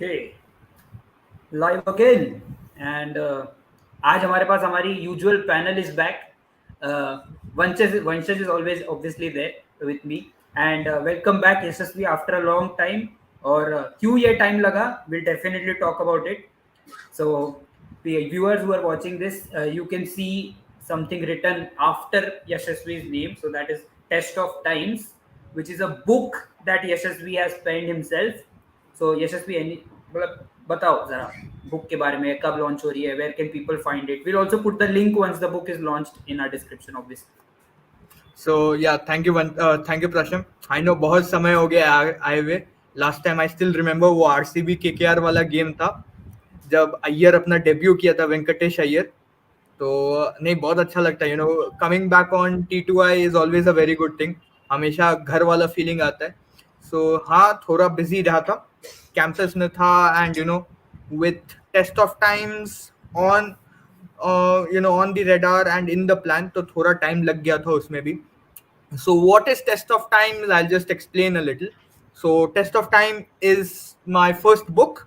Okay, live again. And आज हमारे पास हमारी usual panel is back. Vanshaj is always obviously there with me. And welcome back Yashasvi after a long time. और क्यों ये time लगा? We'll definitely talk about it. So, the viewers who are watching this, you can see something written after Yashasvi's name. So that is Test of Times, which is a book that Yashasvi has penned himself. So Yashasvi, मतलब बताओ जरा book के बारे में कब launch हो रही है, where can people find it? We'll also put the link once the book is launched in our description, obviously. So yeah, thank you Prasham. I know बहुत समय हो गया आए हुए. Last time I still remember वो RCB KKR वाला game था जब अय्यर अपना डेब्यू किया था, वेंकटेश अय्यर. तो नहीं, बहुत अच्छा लगता है, coming back on T2I is always a very good thing. हमेशा घर वाला फीलिंग आता है. सो हाँ, थोड़ा बिजी रहा था, कैंपस में था, and with test of times on on the radar and in the plan, तो थोड़ा टाइम लग गया था उसमें भी. So what is Test of Time? I'll just explain a little. So Test of Time is my first book.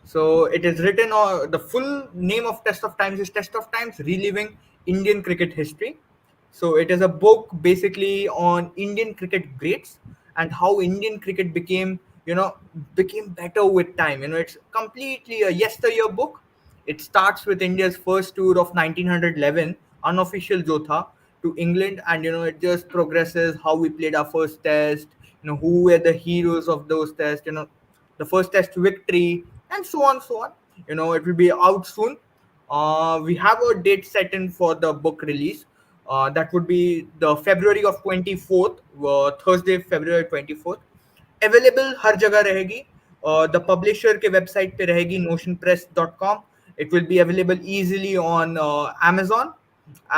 So it is written, or the full name of Test of Times is Test of Times Reliving Indian Cricket History. So it is a book basically on Indian cricket greats and how Indian cricket became better with time. It's completely a yesteryear book. It starts with India's first tour of 1911, unofficial jo tha, to England, and it just progresses how we played our first test, who were the heroes of those tests, the first test victory, and so on, so on. It will be out soon. We have a date set in for the book release. That would be the February of 24th, Thursday, February 24th. Available हर जगह रहेगी. The publisher के website पे रहेगी, notionpress.com. It will be available easily on Amazon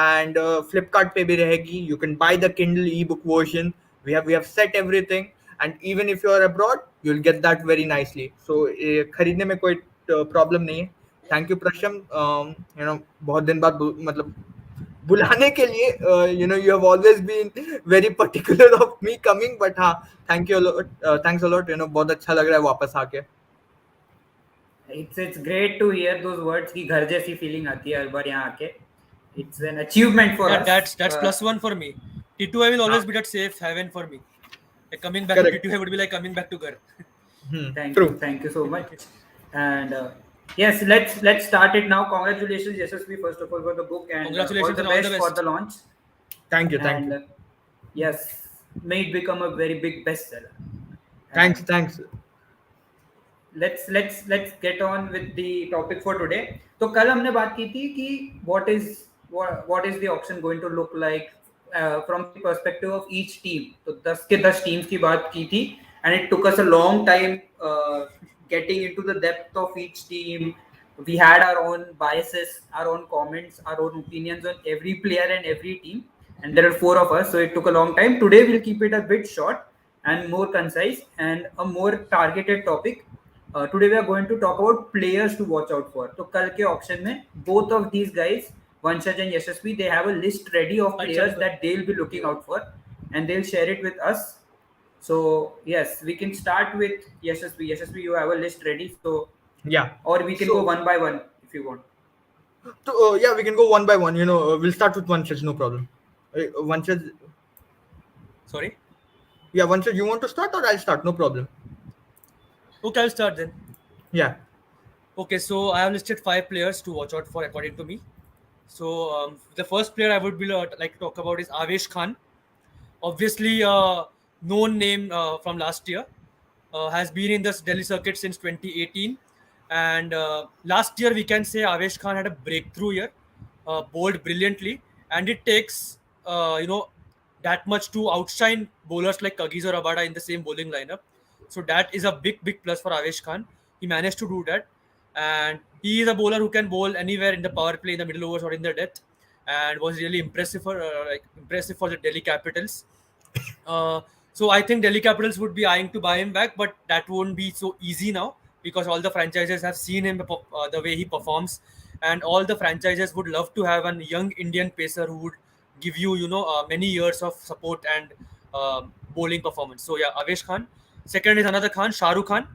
and Flipkart पे भी रहेगी. You can buy the Kindle ebook version. We have set everything, and even if you are abroad, you'll get that very nicely. So खरीदने में कोई problem नहीं है. Thank you Prasham, बहुत दिन बाद मतलब बुलाने के लिए. You have always been very particular of me coming, but हाँ, thank you a lot, thanks a lot. बहुत अच्छा लग रहा है वापस आके. It's great to hear those words कि घर जैसी feeling आती है हर बार यहाँ आके. It's an achievement for us. That's plus one for me. T2I will always be that safe haven for me. Like coming back Correct. to T2I would be like coming back to Ghar. Thank you so much. And yes, let's start it now. Congratulations, Yashasvi, first of all, for the book, and Congratulations all the best for the launch. Thank you. Yes, may it become a very big bestseller. Thanks. Let's get on with the topic for today. तो कल हमने बात की थी कि what is the auction going to look like from the perspective of each team. तो 10 के 10 teams की बात की थी, and it took us a long time getting into the depth of each team. We had our own biases, our own comments, our own opinions on every player and every team, and there are 4 of us, so it took a long time. Today we'll keep it a bit short and more concise and a more targeted topic. Today we are going to talk about players to watch out for. तो कल के auction में both of these guys, Vanshaj and Yashasvi, they have a list ready of players that they'll be looking out for, and they'll share it with us. So yes, we can start with Yashasvi. Yashasvi, you have a list ready, so Yeah. or we can go one by one if you want. So yeah, we can go one by one. We'll start with Vanshaj, no problem. Vanshaj. Sorry? Yeah, Vanshaj, you want to start or I'll start? No problem. Okay, I'll start then. Yeah. Okay, so I have listed 5 players to watch out for according to me. So the first player I would be like to talk about is Aveish Khan. Obviously, known name from last year. Has been in this Delhi circuit since 2018. And last year, we can say Aveish Khan had a breakthrough year, bowled brilliantly. And it takes, that much to outshine bowlers like Kagis or Abada in the same bowling lineup. So that is a big plus for Aveish Khan. He managed to do that. And he is a bowler who can bowl anywhere in the power play, in the middle overs or in the death. And was really impressive for the Delhi Capitals. So I think Delhi Capitals would be eyeing to buy him back, but that won't be so easy now because all the franchises have seen him the way he performs, and all the franchises would love to have a young Indian pacer who would give you, many years of support and bowling performance. So yeah, Aveish Khan. Second is another Khan, Shah Khan.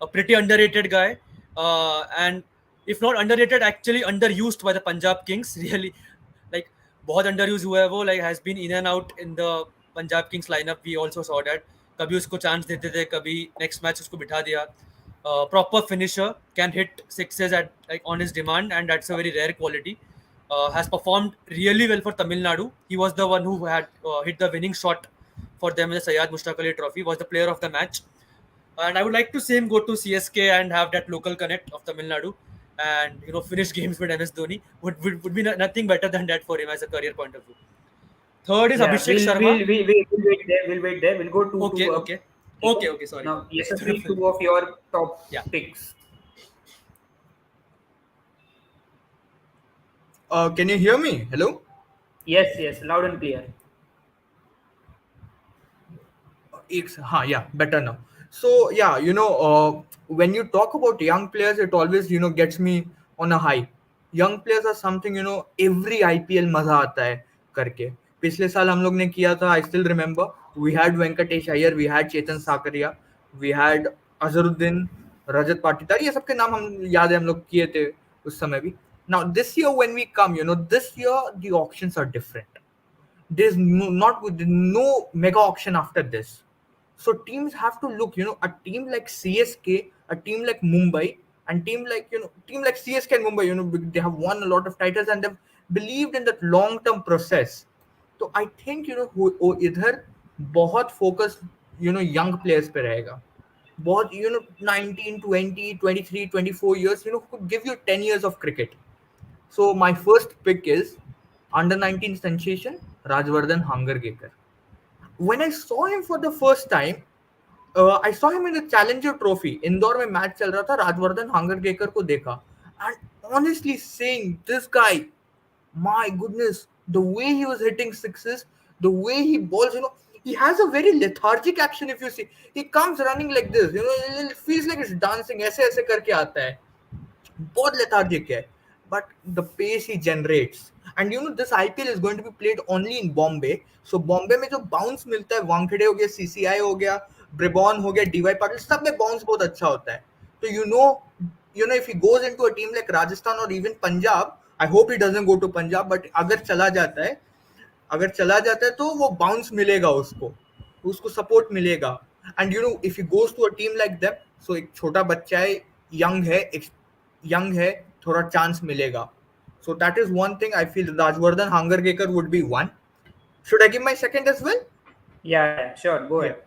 a pretty underrated guy, and if not underrated, actually underused by the Punjab Kings. Really, like बहुत underused हुआ है वो, like has been in and out in the Punjab Kings lineup. We also saw that. कभी उसको chance देते थे, कभी next match उसको बिठा दिया. Proper finisher, can hit sixes at like on his demand, and that's a very rare quality. Has performed really well for Tamil Nadu. He was the one who had hit the winning shot for them in the Syed Mushtaq Ali Trophy. Was the player of the match, and I would like to see him go to CSK and have that local connect of Tamil Nadu, and finish games with MS Dhoni. Would be nothing better than that for him as a career point of view. Third is Yeah, Abhishek Sharma. we'll wait there. We'll wait there. We'll go two Okay, to okay, okay, okay. Sorry. now. Yes, sir, please, two of your top Yeah. picks. Can you hear me? Hello? Yes, yes, loud and clear. Yeah, better now. So yeah, when you talk about young players, it always gets me on a high. Young players are something every IPL मजा आता है करके. पिछले साल हम लोग ने किया था. I still remember we had Venkatesh Iyer, we had Chetan Sakaria, we had Azharuddin, Rajat Patidar. ये सबके नाम हम याद है, हम लोग किए थे उस समय भी. Now this year when we come, this year the auctions are different. There's no mega auction after this. So teams have to look, a team like CSK, a team like Mumbai, and team like CSK and Mumbai, they have won a lot of titles and they've believed in that long-term process. So I think, वो इधर बहुत focus, young players पे रहेगा. बहुत, 19, 20, 23, 24 years, could give you 10 years of cricket. So my first pick is under 19 sensation, Rajvardhan Hangargekar. When I saw him for the first time, I saw him in the Challenger Trophy. Indore में match चल रहा था, राजवर्धन हांगरगेकर को देखा. And honestly saying, this guy, my goodness, the way he was hitting sixes, the way he balls, he has a very lethargic action if you see. He comes running like this, it feels like it's dancing, ऐसे ऐसे करके आता है. बहुत lethargic है. But the pace he generates, and this IPL is going to be played only in Bombay. So Bombay में जो bounce मिलता है, वानखेड़े हो गया, CCI हो गया, ब्रिबॉन हो गया, DY पाटिल, सब में bounce बहुत अच्छा होता है. तो if he goes into a team like Rajasthan or even Punjab, I hope he doesn't go to Punjab, but अगर चला जाता है तो वो bounce मिलेगा उसको support मिलेगा. And if he goes to a team like them, so एक छोटा बच्चा है, young है, थोड़ा chance मिलेगा. So that is one thing I feel. Rajvardhan Hangargekar would be one. Should I give my second as well? Yeah, sure, go ahead.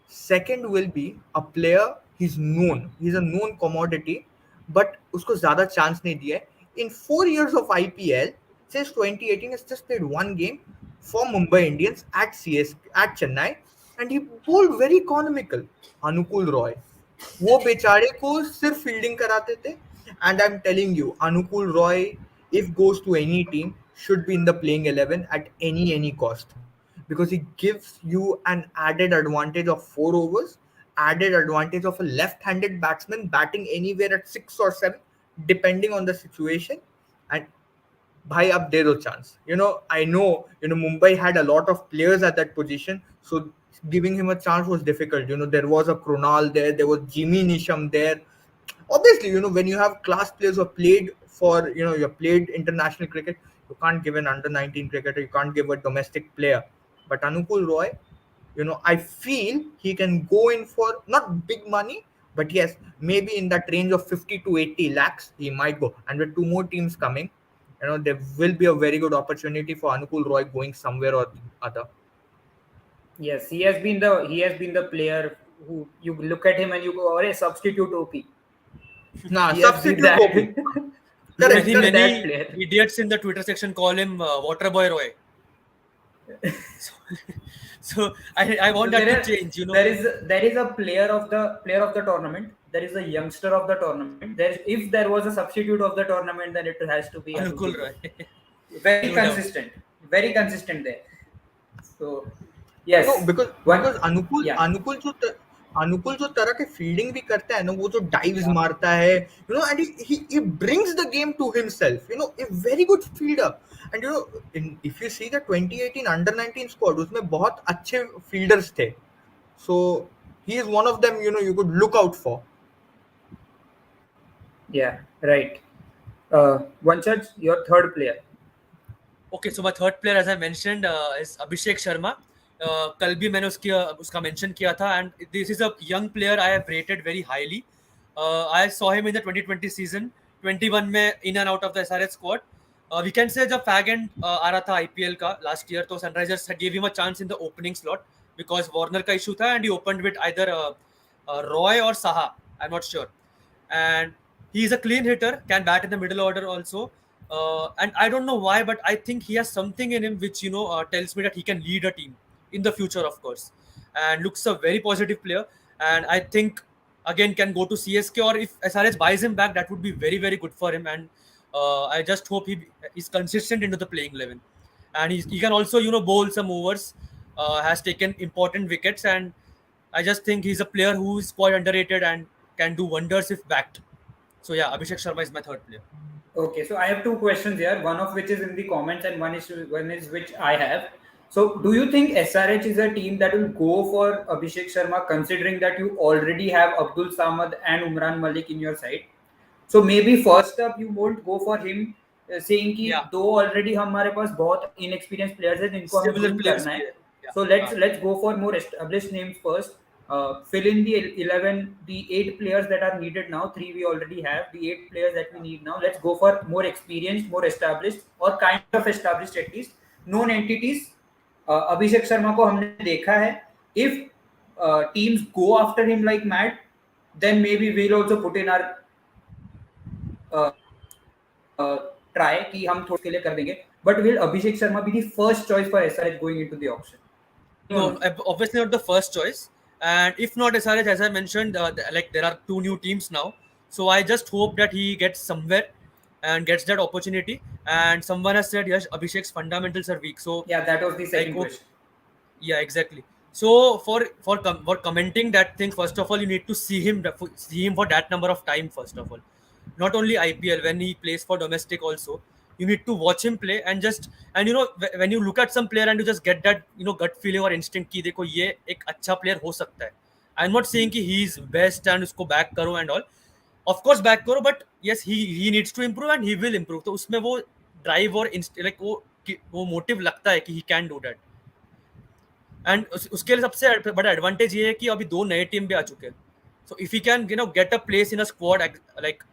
Second will be a player. He's a known commodity, but उसको ज़्यादा chance नहीं दिया है. In 4 years of IPL, since 2018, he's just played one game for Mumbai Indians at Chennai, and he bowled very economical. Anukul Roy, वो बेचारे को सिर्फ fielding कराते थे. And I'm telling you, Anukul Roy, if goes to any team, should be in the playing 11 at any cost, because he gives you an added advantage of 4 overs, added advantage of a left-handed batsman batting anywhere at 6 or 7, depending on the situation. And bhai, ab de do chance. I know, Mumbai had a lot of players at that position, so giving him a chance was difficult. There was a Krunal there was Jimmy Nisham there. Obviously, when you have class players who have played for, you have played international cricket, you can't give an under 19 cricketer, you can't give a domestic player. But Anukul Roy, I feel he can go in for not big money, but yes, maybe in that range of 50 to 80 lakhs, he might go. And with 2 more teams coming, there will be a very good opportunity for Anukul Roy going somewhere or other. Yes, he has been the player who you look at him and you go, "Oh, substitute OP." Nah, He has substitute been that. OP. Correct. Many idiots in the Twitter section call him Water Boy Roy. So I want that to change. There is a player of the tournament. There is a youngster of the tournament. If there was a substitute of the tournament, then it has to be Anukul Roy. Very consistent there. So yes, no, because Anukul अनुकुल जो तरह के fielding भी करता है ना, वो जो dives मारता है, and he brings the game to himself, a very good fielder. And if you see the 2018 under 19 squad, उसमें बहुत अच्छे fielders थे, so he is one of them, you could look out for. Yeah, right. Vanchaj, your third player. Okay, so my third player, as I mentioned, is Abhishek Sharma. कल भी मैंने उसका mention किया था, and this is a young player I have rated very highly. I saw him in the 2020 season, 21 में in and out of the SRH squad. We can say जब fag end आ रहा था IPL का last year, तो Sunrisers gave him a chance in the opening slot because Warner का issue था, and he opened with either Roy or Saha. I'm not sure. And he is a clean hitter, can bat in the middle order also. And I don't know why, but I think he has something in him which tells me that he can lead a team in the future, of course. And looks a very positive player. And I think again can go to CSK, or if SRH buys him back, that would be very very good for him. And I just hope he is consistent into the playing 11. And he can also bowl some overs. Has taken important wickets, and I just think he's a player who is quite underrated and can do wonders if backed. So yeah, Abhishek Sharma is my third player. Okay, so I have two questions here. One of which is in the comments, and one is which I have. So, do you think SRH is a team that will go for Abhishek Sharma, considering that you already have Abdul Samad and Umran Malik in your side? So maybe first up you won't go for him, saying कि Yeah, दो already हमारे पास बहुत inexperienced players हैं जिनको हमें similar groom players. करना है. Yeah. So let's go for more established names first. Fill in the 11, the 8 players that are needed now. 3 we already have. The 8 players that we need now. Let's go for more experienced, more established, or kind of established at least. Known entities. Abhishek Sharma को हमने देखा है. If teams go after him like mad, then maybe we'll also put in our try कि हम थोड़े इसके लिए कर देंगे. But will Abhishek Sharma be the first choice for SRH going into the auction? No, obviously not the first choice. And if not SRH, as I mentioned, like there are 2 new teams now. So I just hope that he gets somewhere and gets that opportunity. And someone has said, yes, Abhishek's fundamentals are weak. So Yeah, that was the second like, question. yeah, exactly. So for commenting that thing, first of all, you need to see him for that number of time. First of all, not only IPL, when he plays for domestic also, you need to watch him play and when you look at some player and you just get that gut feeling or instinct कि देखो ये एक अच्छा player हो सकता है. I'm not saying कि he is best and उसको back करो and all. Of course back करो, but yes, he needs to improve and he will improve. तो उसमें वो drive और like वो motive लगता है कि he can do that. And उसके लिए सबसे बड़ा एडवांटेज ये है कि अभी 2 नए टीम भी आ चुके हैं. So if he can get a place in a squad like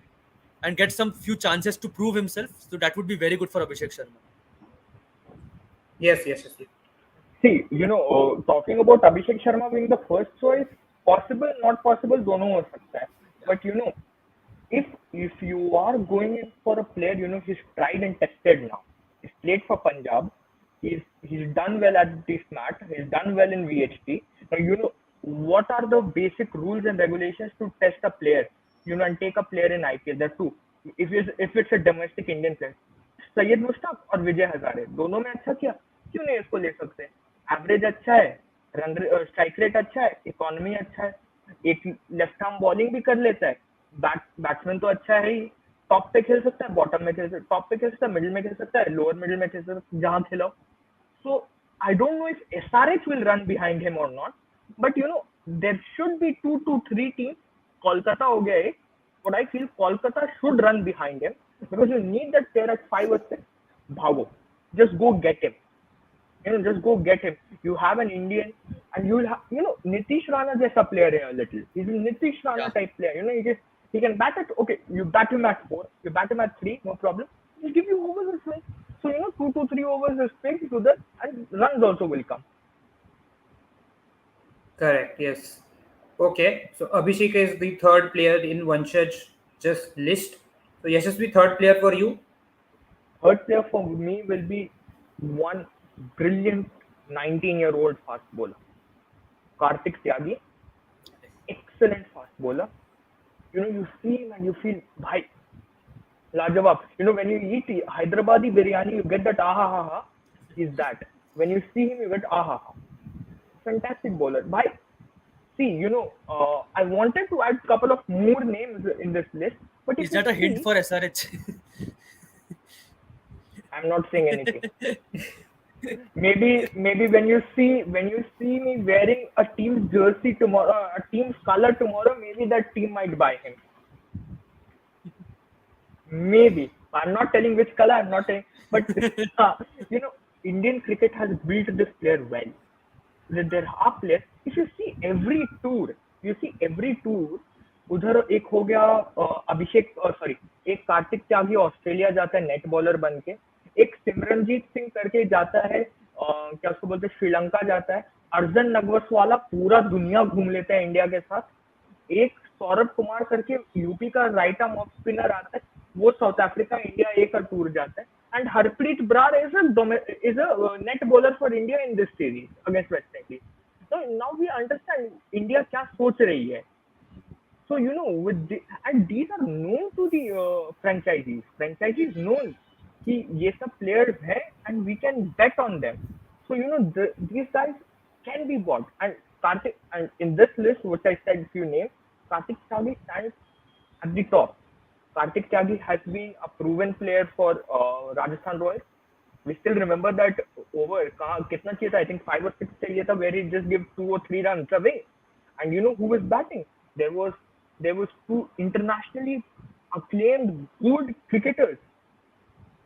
and get some few chances to prove himself, so that would be very good for Abhishek Sharma. Yes. See, talking about Abhishek Sharma being the first choice, possible, not possible, दोनों हो सकता है. But if you are going in for a player, he's tried and tested now. He's played for Punjab. He's done well at this mat. He's done well in VHT. Now what are the basic rules and regulations to test a player. And take a player in IPL. There are 2. If it's a domestic Indian player, Syed Mushtaq और विजय हजारे दोनों में अच्छा किया, क्यों नहीं इसको ले सकते. एवरेज अच्छा है, रन स्ट्राइक रेट अच्छा है, इकोनॉमी अच्छा है, एक लेफ्ट आर्म बॉलिंग भी कर लेता है, बैट्समैन तो अच्छा है ही, टॉप पे खेल सकता है, बॉटम में खेल सकता है, टॉप पे खेल सकता है, मिडिल में खेल सकता है, लोअर मिडिल में खेल सकता है, जहां खेलो. So I don't know if SRH will run behind him or not, but there should be 2 to 3 teams. Kolkata हो गया एक, but I feel Kolkata should run behind him because you need that player at 5 or 6. Bhavo, just go get him. Just go get him. You have an Indian, and you will have, Nitish Rana जैसा player है a little. He's a Nitish Rana type player. He can bat at, okay, you bat him at 4, you bat him at 3, no problem. He'll give you overs as well. So 2 to 3 overs is fixed to that, and runs also will come. Correct. Yes. Okay, so Abhishek is the third player in Vanchaj just list. So Yashasvi, third player for you? Third player for me will be one brilliant 19-year-old fast bowler, Kartik Tyagi. Excellent fast bowler. You see him and you feel, bhai, lajawab. When you eat Hyderabadi biryani, you get that aha ha ha. He's that. When you see him, you get aha ha. Fantastic bowler. Bhai, see, I wanted to add a couple of more names in this list, but is that a hint for SRH? I'm not saying anything. maybe when you see me wearing a team's jersey tomorrow, a team's color tomorrow, maybe that team might buy him. Maybe. I'm not telling which color, I'm not telling, but you know, Indian cricket has built this player well. There are players. If you see every tour, उधर एक हो गया अभिषेक sorry एक Kartik Tyagi Australia जाता है net bowler बन के, एक सिमरनजीत सिंह करके जाता है क्या उसको बोलते हैं श्रीलंका जाता है, अर्जन नगवसवाला पूरा दुनिया घूम लेता है इंडिया के साथ, एक सौरभ कुमार करके यूपी का राइट आर्म ऑफ स्पिनर आता है, वो साउथ अफ्रीका इंडिया ए का टूर जाता है, and Harpreet Brar is a net bowler for India in this series against West Indies. So now we understand India क्या सोच रही है. So you know and these are known to the franchisees known कि ये सब players हैं and we can bet on them. So you know these guys can be bought, and Karthik, and in this list which I said few names, Karthik Tyagi stands at the top. Karthik Tyagi has been a proven player for Rajasthan Royals. We still remember that over kitna chahiye tha, I think 5 or 6 chahiye tha, where he just gave 2 or 3 runs away. And you know who was batting? There was two internationally acclaimed good cricketers.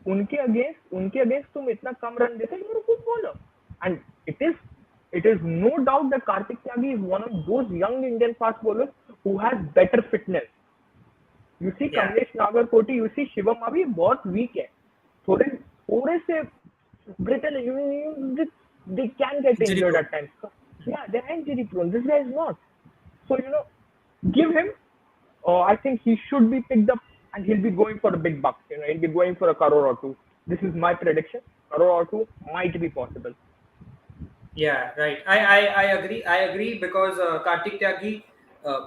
उनके against तुम इतना कम run देते, you're a good bowler. And it is no doubt that Karthik Tyagi is one of those young Indian fast bowlers who has better fitness. You see Kamlesh Nagarkoti, you see Shivam अभी बहुत weak है, थोड़े से brittle, they can get injured at times. Yeah, they're injury prone. This guy is not. So you know, give him. I think he should be picked up, and he'll be going for a big bucks. You know, he'll be going for a crore or two. This is my prediction. Crore or two might be possible. Yeah, right. I agree because Karthik Tyagi,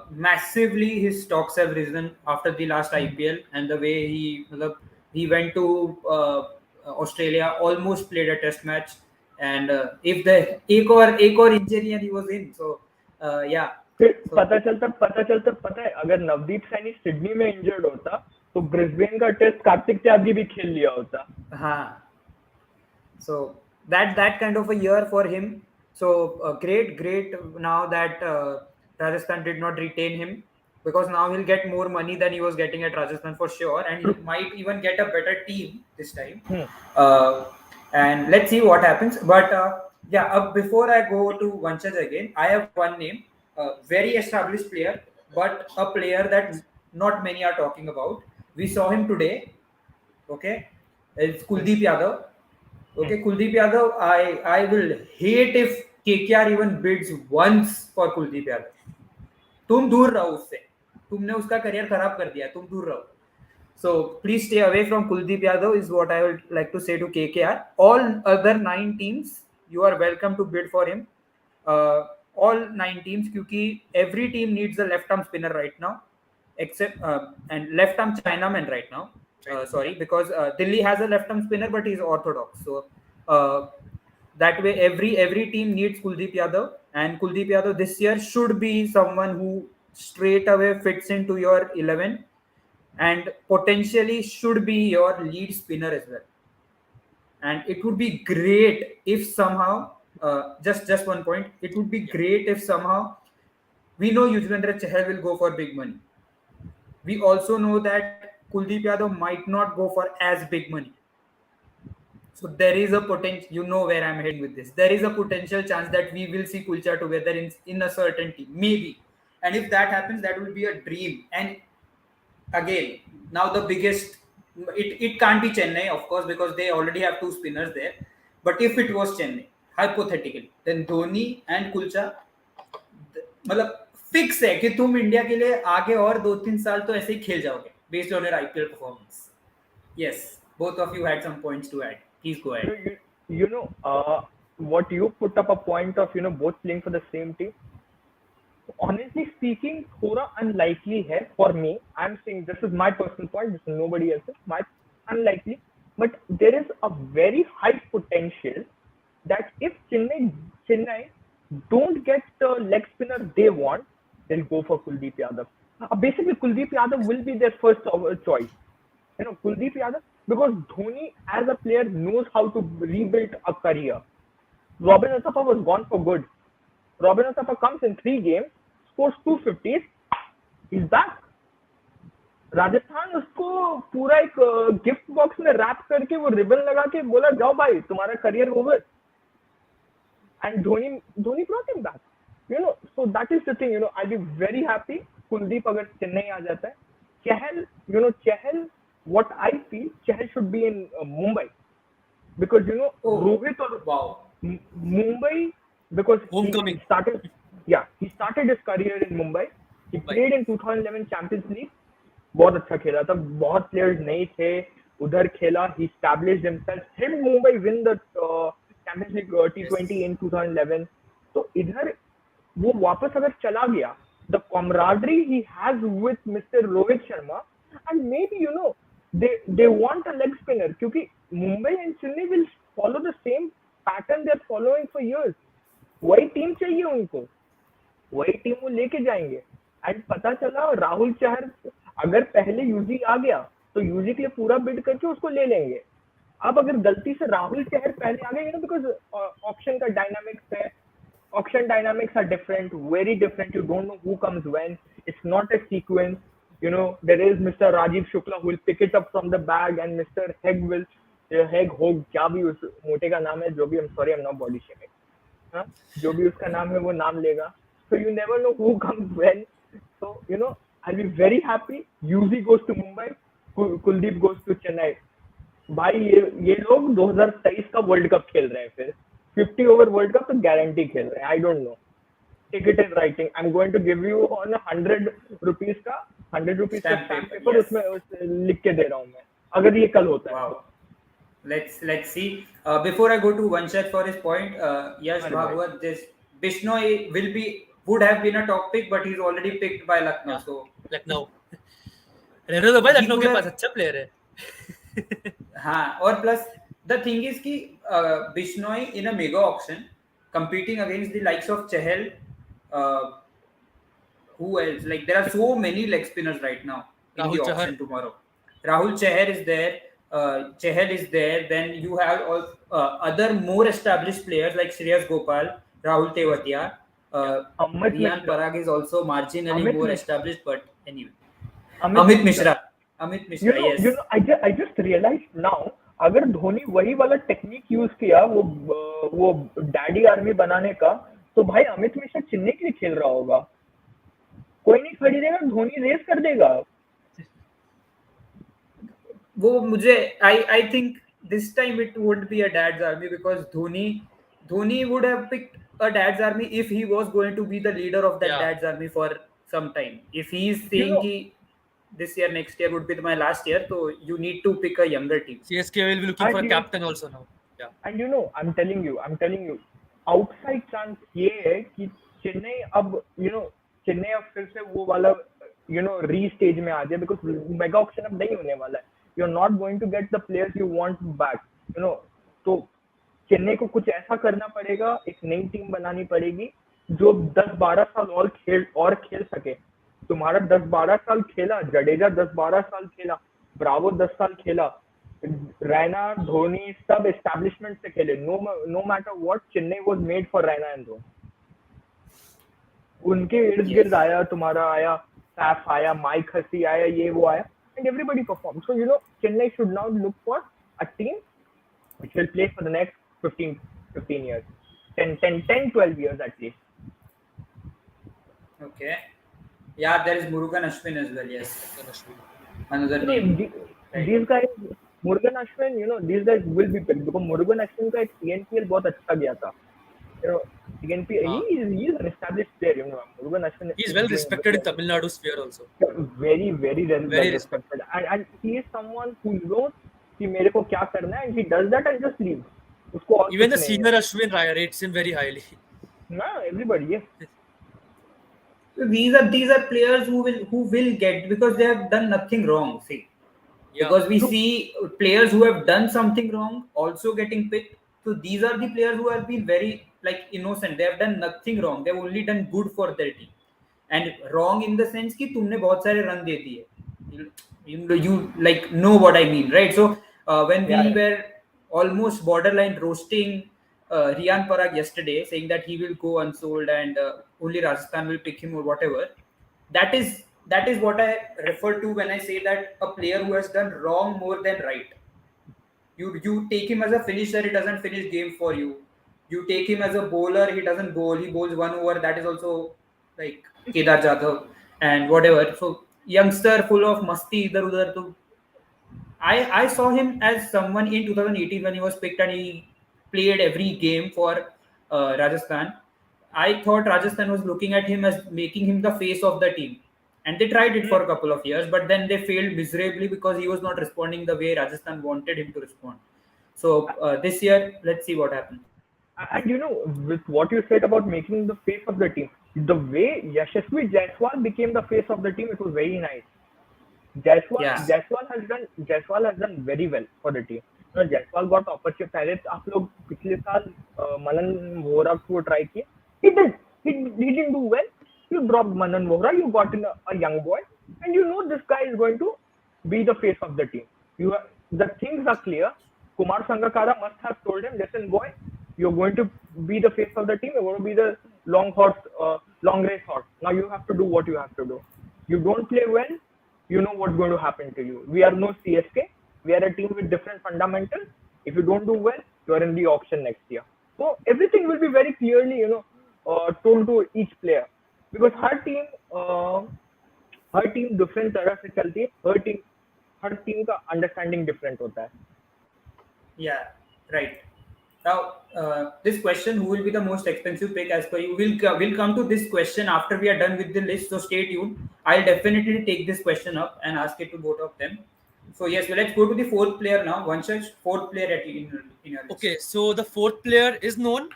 massively his stocks have risen after the last IPL, and the way he went to Australia, almost played a test match, and if the एक और injury and he was in, so yeah. पता चलता है अगर Navdeep Saini Sydney में injured होता तो Brisbane का टेस्ट कार्तिक त्यागी भी खेल लिया होता. हाँ. So that kind of a year for him. So great now that Rajasthan did not retain him, because now he'll get more money than he was getting at Rajasthan for sure, and he might even get a better team this time. And let's see what happens. But before I go to Vanchaj again, I have one name, very established player, but a player that not many are talking about. We saw him today. Okay, it's Kuldeep Yadav. Okay, Kuldeep Yadav, I will hate if KKR even bids once for Kuldeep Yadav. तुम दूर रहो उससे, तुमने उसका career खराब कर दिया, तुम दूर रहो. So please stay away from Kuldeep Yadav is what I would like to say to KKR. All other 9 teams, you are welcome to bid for him. All 9 teams, क्योंकि every team needs a left arm spinner right now, except and left arm Chinaman right now. Sorry, because Delhi has a left arm spinner, but he's orthodox. So that way, every team needs Kuldeep Yadav, and Kuldeep Yadav this year should be someone who straight away fits into your 11, and potentially should be your lead spinner as well. And it would be great if somehow, just one point, it would be great if somehow, we know Yuzvendra Chahal will go for big money. We also know that Kuldeep Yadav might not go for as big money. So there is a potential, you know where I'm heading with this. There is a potential chance that we will see Kulcha together in a certain team, maybe. And if that happens, that will be a dream. And again, now the biggest, it can't be Chennai, of course, because they already have 2 spinners there. But if it was Chennai, hypothetically, then Dhoni and Kulcha, मतलब fix है कि तुम India के लिए आगे और 2-3 साल तो ऐसे ही खेल जाओगे based on your IPL performance. Yes, both of you had some points to add. Please go ahead. You know, what you put up a point of, you know, both playing for the same team. Honestly speaking, थोड़ा unlikely है for me. I'm saying this is my personal point. This is nobody else's. My unlikely, but there is a very high potential that if Chennai don't get the leg spinner they want, they'll go for Kuldeep Yadav. Basically, Kuldeep Yadav will be their first choice. You know, Kuldeep Yadav, because Dhoni as a player knows how to rebuild a career. Robin Uthappa was gone for good. Robin Uthappa comes in 3 games, scores 250s, he's back. Rajasthan उसको पूरा एक gift box में rap करके वो ribbon लगा के बोला जाओ भाई तुम्हारा career over and Dhoni brought him back. So that is the thing. I'll be very happy. Kuldeep अगर चेन्नई आ जाता है, Chahal, what I feel, Chahal should be in Mumbai because Rohit or Wow. Mumbai because Homecoming. he started his career in Mumbai. He played in 2011 Champions League. बहुत अच्छा खेला था. बहुत players नहीं थे. उधर खेला. He established himself. Helped Mumbai win the Champions League T20 in 2011. तो इधर वो वापस अगर चला गया, the camaraderie he has with Mr. Rohit Sharma, and maybe they want a leg spinner क्योंकि Mumbai and Chennai will follow the same pattern they are following for years. वही team चाहिए उनको, वही टीम वो लेके जाएंगे. एंड पता चला राहुल चहर अगर पहले यूजी आ गया तो यूजी के लिए पूरा बिड करके उसको ले लेंगे. अब अगर गलती से राहुल चहर पहले आ गए बिकॉज ऑक्शन का डायनामिक्स है, auction dynamics are different, very different. You don't know who comes when. It's not a sequence. There is mister Rajiv Shukla who will pick it up from the bag and mister Hague Hog, क्या भी उस मोटे का नाम है, जो भी, I am sorry, I am not body shaming, जो भी उसका नाम है वो नाम लेगा. So you never know who comes when. So I'll be very happy. UZ goes to Mumbai, Kuldeep goes to Chennai. भाई ये लोग 2023 का वर्ल्ड कप खेल रहे हैं, फिर 50 ओवर वर्ल्ड कप तो गारंटी खेल रहे हैं. I don't know. Ticket is writing. I am going to give you on 100 rupees का स्टैम्प पेपर उसमें लिख के दे रहा हूँ मैं, अगर ये कल होता है. Let's see. Before I go to Vanshad for his point, Yash Bhagwat, this Bishnoi would have been a topic, but he's already picked by Lucknow. So Lucknow. रहने दो भाई, लखनऊ के पास अच्छा प्लेयर है. हाँ, और प्लस the thing is कि Bishnoi in a mega auction competing against the likes of Chahal, who else? Like there are so many leg spinners right now in Rahul the Chahar. auction tomorrow. Rahul Chahar is there. Chahal is there. Then you have all other more established players like Shreyas Gopal, Rahul Tewatia. Riyan Parag is also marginally more established, but anyway. Amit Mishra. Yes. I just realized now, अगर धोनी वही वाला technique use किया वो daddy army बनाने का, तो भाई अमित मिश्रा चेन्नई के लिए खेल रहा होगा. कोई नहीं खरीदेगा, धोनी रेस कर देगा. वो मुझे I think this time it would be a dad's army because Dhoni would have picked a dad's army if he was going to be the leader of that dad's army for some time. If he is saying कि this year, next year would be my last year, so you need to pick a younger team. CSK will be looking for a captain also now. Yeah. And I'm telling you, outside chance ये है कि चेन्नई अब फिर से वो वाला री stage में आ जाए, because मेगा ऑक्शन अब नहीं होने वाला है. You're not going to get the players you want back. तो चेन्नई को कुछ ऐसा करना पड़ेगा, एक नई टीम बनानी पड़ेगी जो 10-12 साल और खेल सके. तुम्हारा 10-12 साल खेला, जडेजा 10-12 साल खेला, ब्रावो 10 साल खेला, रैना, धोनी सब एस्टैब्लिशमेंट से खेले. No matter what, Chennai was made for Raina and Dhoni. उनके इर्द गिर्द आया, तुम्हारा आया, सैफ आया, माइक हसी आया, ये वो आया, and everybody performed. So Chennai should now look for a team which will play for the next 15 years, 10-12 years at least. Okay. Yeah, there is Murugan Ashwin as well. Yes, another name. These guys, Murugan Ashwin, these guys will be picked because Murugan Ashwin का एक TNPL बहुत अच्छा गया था. TNPL, he is an established player. Murugan Ashwin. He is well respected in Tamil Nadu sphere also. Very well respected. And he is someone who knows कि मेरे को क्या करना है, and he does that and just leaves. उसको even the senior Ashwin rates him very highly. No, everybody, yes. These are players who will get, because they have done nothing wrong. See, because we see players who have done something wrong also getting picked. So these are the players who have been very innocent. They have done nothing wrong. They have only done good for their team. And wrong in the sense कि तुमने बहुत सारे run दे दिए. You know what I mean, right? So when we were almost borderline roasting Riyan Parag yesterday, saying that he will go unsold and only Rajasthan will pick him or whatever, that is that is what I refer to when I say that a player who has done wrong more than right. You take him as a finisher, he doesn't finish game for you. You take him as a bowler, he doesn't bowl, he bowls one over. That is also like Kedar Jadhav and whatever. So youngster full of masti idhar udhar. To I saw him as someone in 2018 when he was picked and he played every game for Rajasthan. I thought Rajasthan was looking at him as making him the face of the team, and they tried it for a couple of years, but then they failed miserably because he was not responding the way Rajasthan wanted him to respond. So this year, let's see what happens. And with what you said about making the face of the team, the way Yashasvi Jaiswal became the face of the team, it was very nice. Yeah. Jaiswal has done very well for the team. Jaiswal got opportunity. पहले आप लोग पिछले साल मनन वोहरा को try किए. He did. He didn't do well. You dropped Manan Vohra. You got in a young boy, and this guy is going to be the face of the team. The things are clear. Kumar Sangakkara must have told him, listen, boy, you're going to be the face of the team. You're going to be the long race horse. Now you have to do what you have to do. You don't play well, you know what's going to happen to you. We are no CSK. We are a team with different fundamentals. If you don't do well, you are in the auction next year. So everything will be very clearly, told to each player, because her team different तरह से चलती है. हर team का understanding different होता है. Yeah, right. Now, this question, who will be the most expensive pick as per you? We'll come to this question after we are done with the list. So stay tuned. I'll definitely take this question up and ask it to both of them. So yes, well, let's go to the fourth player now. Vanshaj, fourth player in your list. Okay, so the fourth player is known,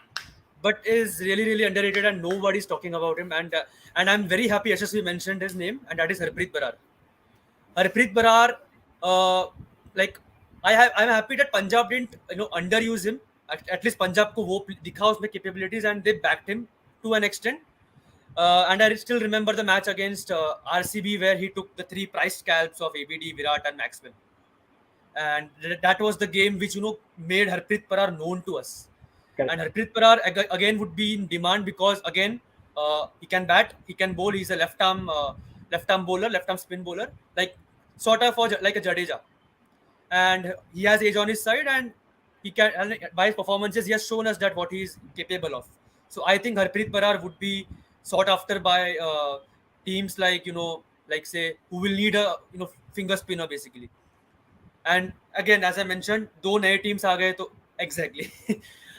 but is really, really underrated, and nobody's talking about him. And I'm very happy Yashasvi mentioned his name, and that is Harpreet Barar. Harpreet Barar, I'm happy that Punjab didn't underuse him. At least Punjab ko wo dikha usme capabilities, and they backed him to an extent. And I still remember the match against RCB where he took the 3 prize scalps of ABD, Virat, and Maxwell. And that was the game which made Harpreet Barar known to us. Correct. And Harpreet Barar again would be in demand because again he can bat, he can bowl. He's a left arm bowler, left arm spin bowler, like sort of like a Jadeja. And he has age on his side, and he can, and by his performances, he has shown us that what he is capable of. So I think Harpreet Barar would be sought after by teams like say who will need a finger spinner basically. And again, as I mentioned, दो नए teams आ गए तो exactly.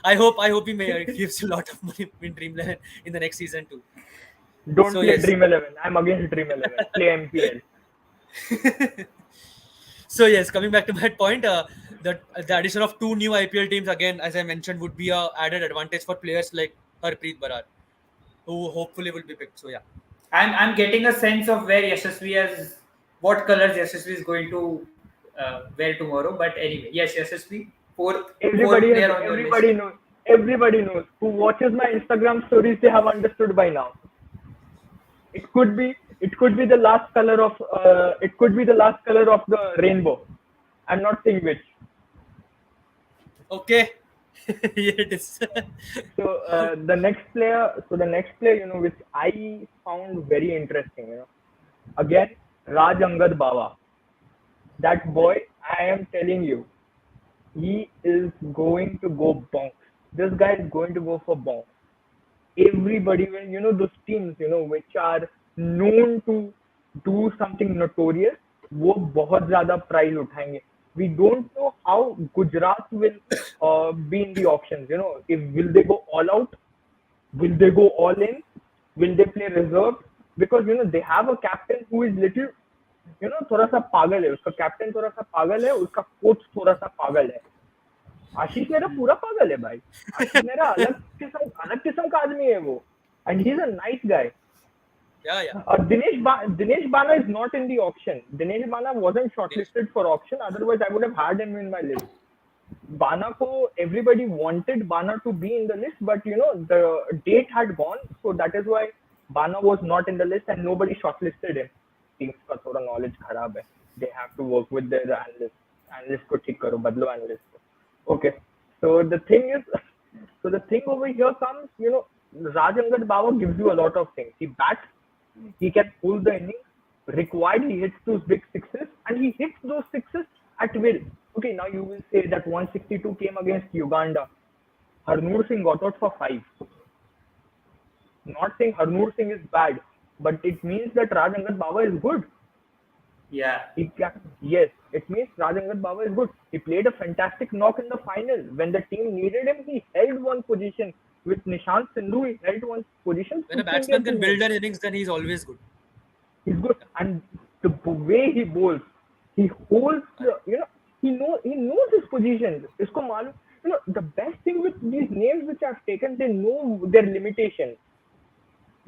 I hope he may gives you a lot of money in Dream 11 in the next season too. Don't play Dream 11. I'm against Dream 11. Play MPL. So yes, coming back to my point, the addition of 2 new IPL teams again, as I mentioned, would be a added advantage for players like Harpreet Barar, who hopefully will be picked. So yeah, I'm getting a sense of where Yashasvi has, what colors Yashasvi is going to wear tomorrow. But anyway, yes, Yashasvi, fourth player on your list. Everybody knows. Who watches my Instagram stories, they have understood by now. It could be the last color of the rainbow. I'm not saying which. okay, here it is. So the next player, which I found very interesting, again, Raj Angad Bawa. That boy, I am telling you, he is going to go bonk. This guy is going to go for bonk. Everybody, when those teams, which are known to do something notorious, वो बहुत ज़्यादा prize उठाएंगे. We don't know how Gujarat will be in the auctions. Will they go all out? Will they go all in? Will they play reserve? Because they have a captain who is little, थोड़ा सा पागल है. उसका captain थोड़ा सा पागल है. उसका coach थोड़ा सा पागल है. आशीष मेरा पूरा पागल है भाई. आशीष मेरा अलग किस्म का आदमी है वो. And he's a nice guy. Yeah. Dinesh Bana is not in the auction. Dinesh Bana wasn't shortlisted for auction. Otherwise, I would have had him in my list. Everybody wanted Bana to be in the list, but the date had gone, so that is why Bana was not in the list and nobody shortlisted him. Teams का थोड़ा knowledge खराब है. They have to work with their analysts. Analysts को ठीक करो, बदलो analysts को. Okay. So the thing over here comes, Raj Angad Bawa gives you a lot of things. He bats, he can pull the innings, required, he hits those big sixes, and he hits those sixes at will. Okay, now you will say that 162 came against Uganda. Harnoor Singh got out for 5. Not saying Harnoor Singh is bad, but it means that Raj Angat Baba is good. Yeah. Yes, it means Raj Angat Baba is good. He played a fantastic knock in the final. When the team needed him, he held one position. With Nishant Sindhu, he held one position. When a batsman can build an innings, then he's always good. He's good, and the way he bowls, he holds. He knows his positions. Isko malum. The best thing with these names which I've taken, they know their limitations.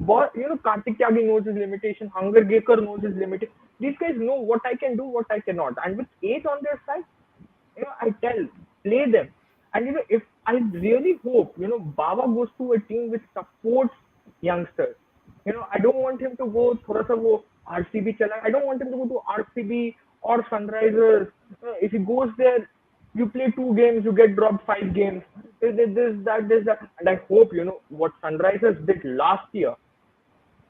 Kartik Tyagi knows his limitation. Hunger Gaker knows his limitation. These guys know what I can do, what I cannot. And with 8 on their side, I tell, play them. And if I really hope, Baba goes to a team which supports youngsters. I don't want him to go thoda sa wo RCB chala. I don't want him to go to RCB or Sunrisers. If he goes there, you play 2 games, you get dropped 5 games. This, that. And I hope, what Sunrisers did last year,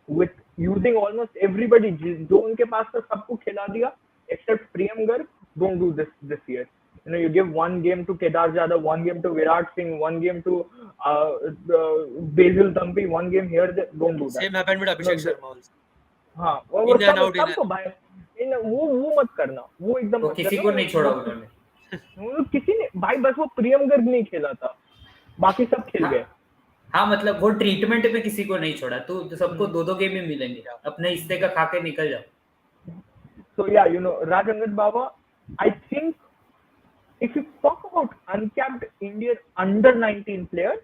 with using almost everybody, जो उनके पास था सबको खिला दिया except Priyam Garg, don't do this year. You give 1 game to Kedar Jadhav, 1 game to Virat Singh, 1 game to Basil Thampi, 1 game here. Don't do that. Same happened with Abhishek Sharma also. हाँ, वो सबको भाई वो मत करना, वो एकदम तो किसी को नहीं छोड़ा उन्होंने. किसी ने भाई बस वो प्रियम गर्ग नहीं खेला था, बाकी सब खेल गए. हाँ मतलब वो ट्रीटमेंट में किसी को नहीं छोड़ा. तो सबको 2-2 गेम ही मिलेंगे, अपने हिस्से का खा के निकल जाओ. So yeah, Raj Angat Baba, I think if you talk about uncapped Indian under 19 players,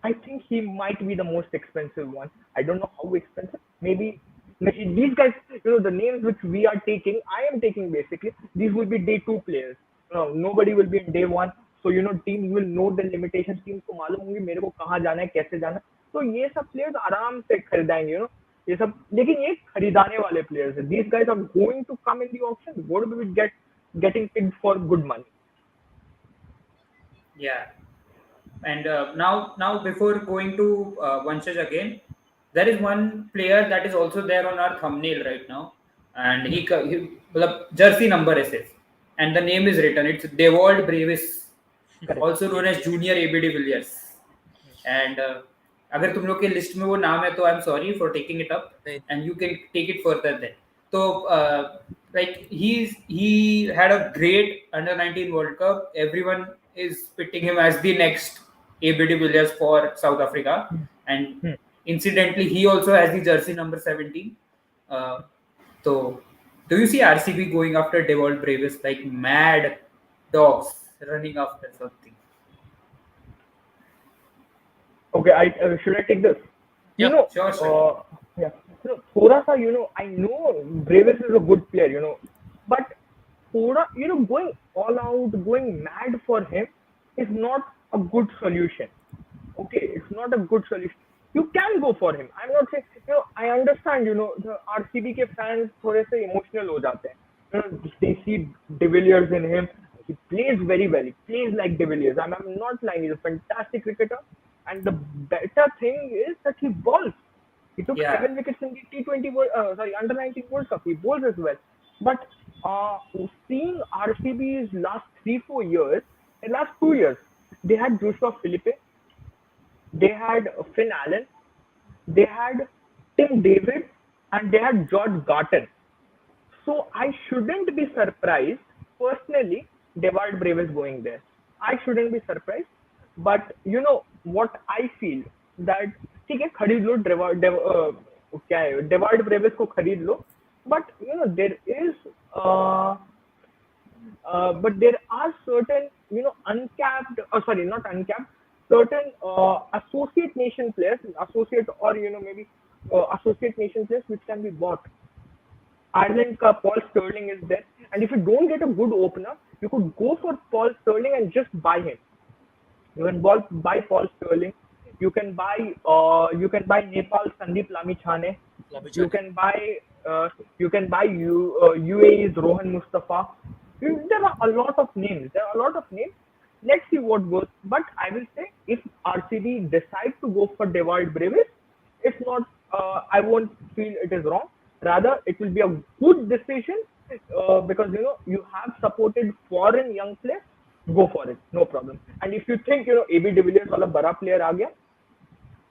I think he might be the most expensive one. I don't know how expensive. Maybe these guys, the names which we are taking, I am taking basically, these will be day 2 players. Nobody will be in day 1. So teams will know the limitations. Teams को मालूम होंगे मेरे को कहाँ जाना है, कैसे जाना है. तो ये सब players आराम से खरीदाएंगे, ये सब. लेकिन ये खरीदाने वाले players हैं. These guys are going to come in the auction. Going to be getting picked for good money. Yeah. And now before going to Vanshaj again, there is one player that is also there on our thumbnail right now, and he jersey number is it, and the name is written. It's Devold Brevis, also known as Junior AB de Villiers. And अगर तुम लोग के list में वो नाम है तो I'm sorry for taking it up, and you can take it further then. So like he had a great under 19 World Cup. Everyone is pitting him as the next AB de Villiers for South Africa, and incidentally he also has the jersey number 17. So do you see RCB going after Devold Brevis like mad dogs running after something? Okay, should I take this? Yeah, sure. Yeah. Thoda sa, I know Brevis is a good player, but thoda, going all out, going mad for him is not a good solution. Okay, it's not a good solution. You can go for him. I'm not saying, I understand, the RCB के fans थोड़े से emotional हो जाते हैं. They see De Villiers in him. He plays very well. He plays like De Villiers. I'm not lying. He's a fantastic cricketer. And the better thing is that he bowls. He took 7 wickets in the T20 under 19 World Cup. He bowls as well. But seeing RCB's last 3-4 years, in last 2 years, they had Joshua Philippe, they had Finn Allen, they had Tim David, and they had George Garton. So I shouldn't be surprised, personally, Devold Brevis going there. I shouldn't be surprised. But what I feel that ठीक है खरीद लो Devold Brevis को खरीद लो, but there is but there are certain uncapped not uncapped, certain associate nation players, associate or maybe associate nation players which can be bought. Ireland ka Paul Sterling is there, and if you don't get a good opener, you could go for Paul Sterling and just buy him. You can buy Paul Sterling. You can buy Nepal Sandeep Lamichhane. You can buy UAE's Rohan Mustafa. There are a lot of names. Let's see what goes. But I will say, if RCB decide to go for Devold Brevis, if not, I won't feel it is wrong. Rather, it will be a good decision because you have supported foreign young players. Go for it, no problem. And if you think AB de Villiers wala bada player aa gaya,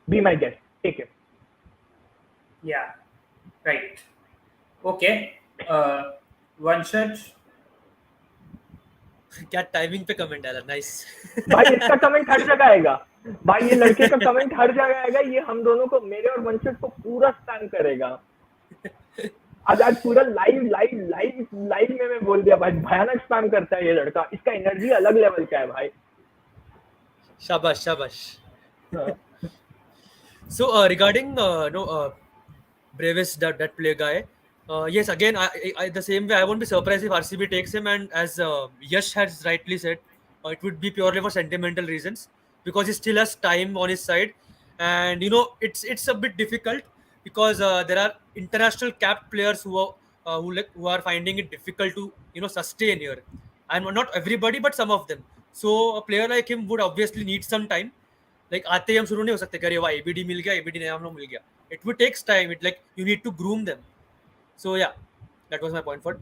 be my guest, take it. Yeah, right. Okay. Vanshaj. क्या timing पे comment डाला, nice. भाई इसका comment हर जगह आएगा. भाई ये लड़के का कमेंट हर जगह आएगा. ये हम दोनों को, मेरे और वंशित को पूरा स्पैम करेगा. आज पूरा लाइव में मैं बोल दिया भाई, भयानक स्पैम करता है ये लड़का. इसका एनर्जी अलग लेवल का है भाई. शाबाश शाबाश. So regarding Bravis, that play guy, yes, again, I the same way, I won't be surprised if RCB takes him, and as Yash has rightly said, it would be purely for sentimental reasons because he still has time on his side, and it's a bit difficult because there are international capped players who are finding it difficult to sustain here. And not everybody, but some of them. So a player like him would obviously need some time. Like आते ही हम शुरू नहीं हो सकते, अरे वाह ABD मिल गया, ABD नया हम मिल गया. It would takes time. It like you need to groom them. So yeah, that was my point for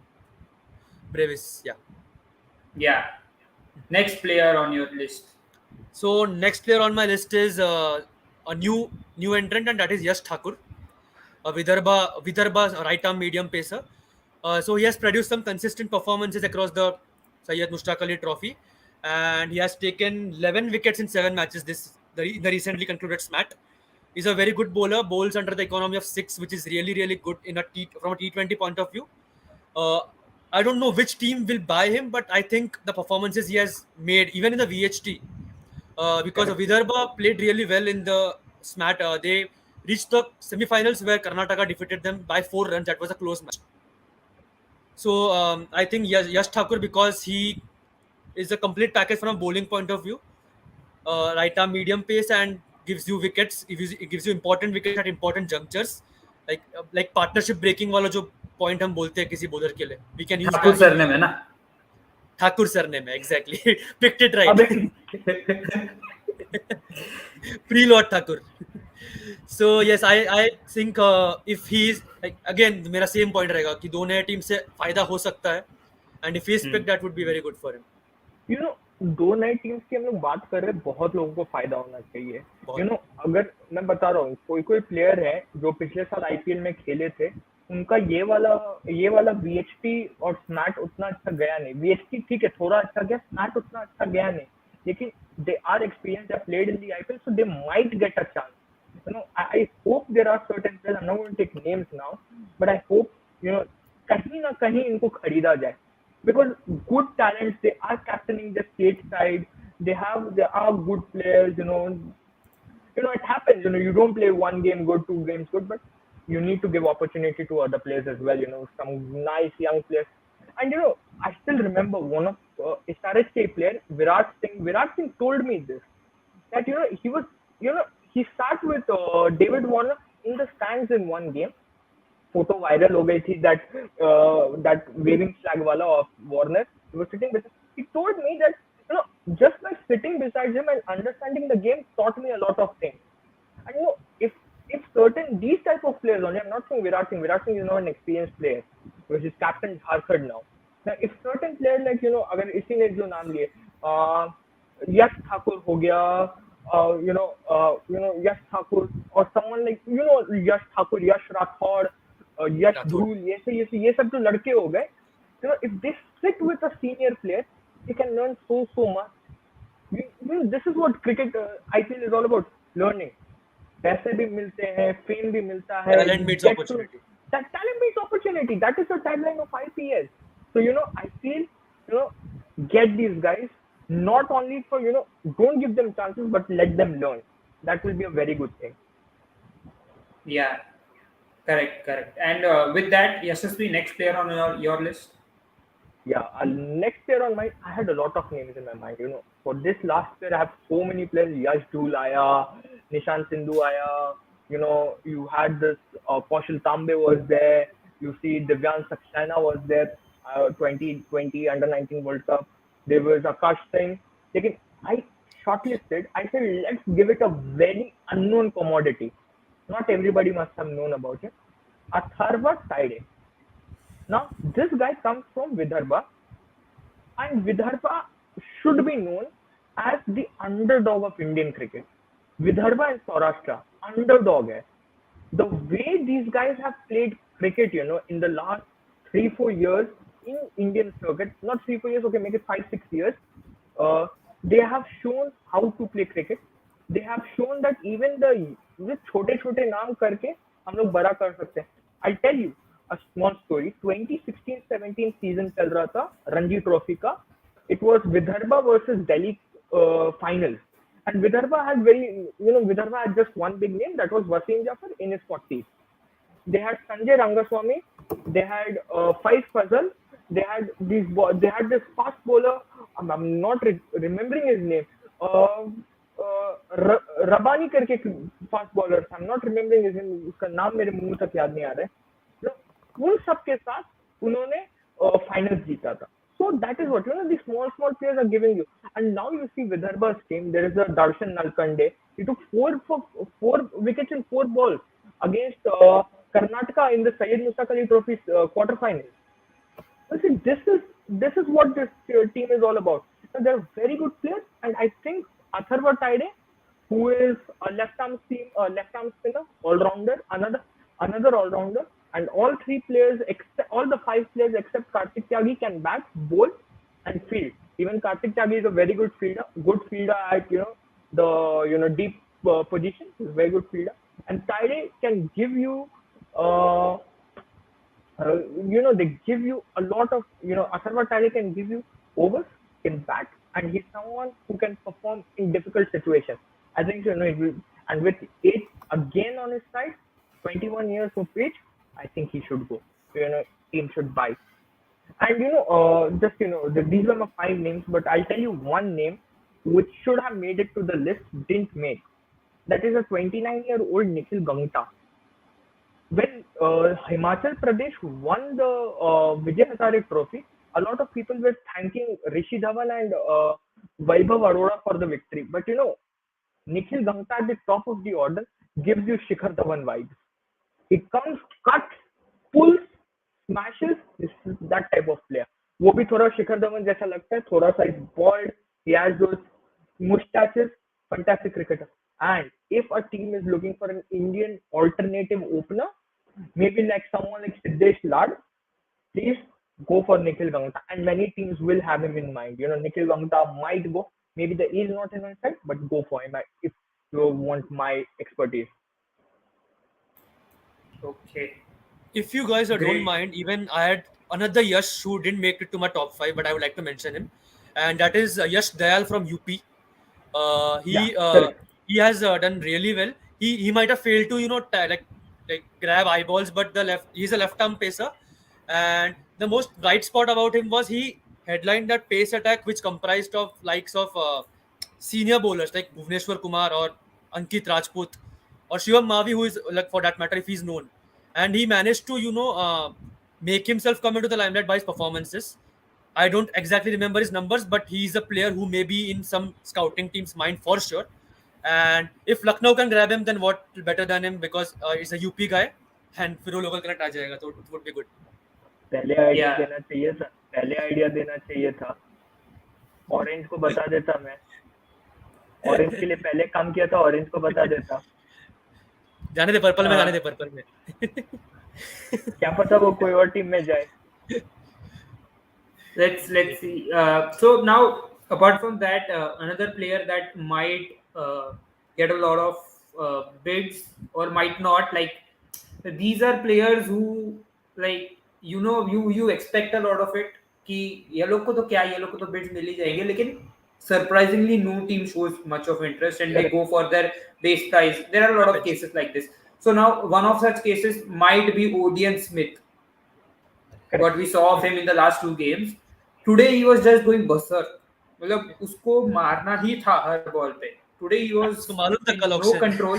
Bravis. Yeah. Next player on your list. So next player on my list is a new entrant, and that is Yash Thakur, a Vidarbha right arm medium pacer. So he has produced some consistent performances across the Syed Mushtaq Ali Trophy, and he has taken 11 wickets in 7 matches the recently concluded SMAT. He's a very good bowler, bowls under the economy of 6, which is really good from a T20 point of view. I don't know which team will buy him, but I think the performances he has made, even in the VHT, because Vidarbha played really well in the SMAT. They reached the semi-finals where Karnataka defeated them by 4 runs. That was a close match. So I think Yash Thakur, because he is a complete package from a bowling point of view, right arm medium pace, and gives you wickets. It gives you important wickets at important junctures, like partnership breaking वाला जो point हम बोलते हैं किसी bowler के लिए. We can use Thakur that. Surname है ना? Thakur surname, exactly. Picked it right. Pre-Lord Thakur. So yes, I think if he's like, again मेरा same point रहेगा कि दो नए टीम से फायदा हो सकता है, and if he's picked, that would be very good for him. दो नए टीम्स की हम लोग बात कर रहे हैं, बहुत लोगों को फायदा होना चाहिए. अगर मैं बता रहा हूँ, कोई प्लेयर है जो पिछले साल IPL में खेले थे, उनका ये वाला VHT और स्मैट उतना अच्छा गया नहीं. VHT ठीक है, थोड़ा अच्छा गया, स्मैट उतना अच्छा गया नहीं, लेकिन they are experienced, they played in the IPL, so they might get a chance. I hope there are certain players, I'm not going to take names now, but I hope कहीं ना कहीं इनको खरीदा जाए, because good talents, they are captaining the state side, they are good players. It happens. You don't play one game good, 2 games good, but you need to give opportunity to other players as well. Some nice young players. And I still remember one of SRHK player, Virat Singh told me this, that he was he sat with David Warner in the stands in one game. Photo viral हो गई थी, that waving flag wala of Warner. He was sitting with him. He told me that just by sitting beside him and understanding the game taught me a lot of things. And if certain these type of players only, I'm not saying Virat Singh is not an experienced player, which is captain Jharkhand now. Now if certain players like अगर इसी ने जो नाम लिए Yash Thakur हो गया, Yash Thakur, or someone like Yash Thakur, Yash Rathod, Yash Dhul, ये सब जो लड़के हो गए, if they sit with a senior player, they can learn so much. This is what cricket IPL is all about, learning. पैसे भी मिलते हैं, fame भी मिलता है. Talent meets opportunity. Talent meets opportunity. That is the tagline of IPL. So I feel get these guys, not only for don't give them chances, but let them learn. That will be a very good thing. Yeah, correct. And with that, Yashasvi, next player on your list. Yeah, next player on mine, I had a lot of names in my mind. For this last year, I have so many players. Yash Dhul aaya, Nishant Sindhu aaya. You had this Kaushal Tambe was there. You see Divyan Saxena was there. 2020 Under-19 World Cup. There was Akash Singh. Lekin I shortlisted. I said let's give it a very unknown commodity. Not everybody must have known about it. Atharva Taide. Now, this guy comes from Vidarbha, and Vidarbha should be known as the underdog of Indian cricket. Vidarbha and Saurashtra, underdog hai. The way these guys have played cricket, in the last 3-4 years in Indian circuit, not 3-4 years, okay, make it 5-6 years, uh, they have shown how to play cricket. They have shown that even the छोटे छोटे नाम करके हम लोग बड़ा कर सकते हैं. I'll tell you a small story. 2016-17 season चल रहा था रणजी ट्रॉफी का. It was Vidarbha versus Delhi finals. And Vidarbha had just one big name, that was Wasim Jafar in his 40s. They had Sanjay Rangaswamy, they had Faiz Fazal, they had this fast bowler. I'm not remembering his name. Rabani करके fast bowler. I'm not remembering his name. उसका नाम मेरे मुंह तक याद नहीं आ रहा है. उन सब के साथ उन्होंने फाइनल्स जीता था. So that is what the small players are giving you. And now you see Vidarbha's team. There is a Darshan Nalkande. He took four wickets in 4 balls against Karnataka in the Syed Mustaq Ali Trophy quarterfinals. So see, this is what this team is all about. So they're very good players, and I think Atharva Taide, who is a left-arm spinner, all-rounder, another all-rounder, and all the 5 players except Kartik Tyagi can bat, bowl, and field. Even Kartik Tyagi is a very good fielder at the deep position. He's a very good fielder, and Taide can give you. They give you a lot of, Atharva Taide can give you overs, can bat, and he's someone who can perform in difficult situations. I think, and with 8 again on his side, 21 years of age, I think he should go. Team should buy. And, these were my 5 names, but I'll tell you one name which should have made it to the list, didn't make. That is a 29-year-old Nikhil Gangita. When Himachal Pradesh won the Vijay Hazare Trophy, a lot of people were thanking Rishi Dhawan and Vaibhav Arora for the victory. But Nikhil Gangita at the top of the order gives you Shikhar Dhawan vibes. He comes, cuts, pulls, smashes. This is that type of player. वो भी थोड़ा शिखर धवन जैसा लगता है, थोड़ा सा bald. He has those mustaches. Fantastic cricketer. And if a team is looking for an Indian alternative opener, maybe like someone like Siddesh Lad, please go for Nikhil Gangita. And many teams will have him in mind. Nikhil Gangita might go. Maybe the age is not in my side, but go for him if you want my expertise. Okay. If you guys don't Great. mind, even I had another Yash who didn't make it to my top 5, but I would like to mention him, and that is Yash Dayal from UP. Correct. He has done really well. He might have failed to like grab eyeballs, but he's a left arm pacer, and the most bright spot about him was he headlined that pace attack which comprised of likes of senior bowlers like Bhuvneshwar Kumar or Ankit Rajput or Shivam Mavi, who is, like, for that matter, if he's known, and he managed to make himself come into the limelight by his performances. I don't exactly remember his numbers, but he's a player who may be in some scouting team's mind for sure. And if Lucknow can grab him, then what better than him, because he's a UP guy, and फिर वो local connect आ जाएगा, so it would be good. पहले idea Yeah. देना चाहिए था. Orange को बता देता मैं. ऑरेंज के लिए पहले काम किया था, ऑरेंज को बता देता. जाने दे पर्पल में, जाने दे पर्पल में. क्या पता वो कोई और टीम में जाए. Let's see. So now, apart from that, another player that might get a lot of bids or might not. Like, these are players who, like, you expect a lot of it. कि ये लोग को तो bids मिल ही जाएंगे, लेकिन surprisingly no team shows much of interest and they go for their base price. There are a lot of cases like this. So now one of such cases might be Odin Smith. What we saw of him in the last 2 games. Today he was just going berserk. मतलब उसको मारना ही था हर ball पे. Today he was उसको मालूम था in कल no auction. control.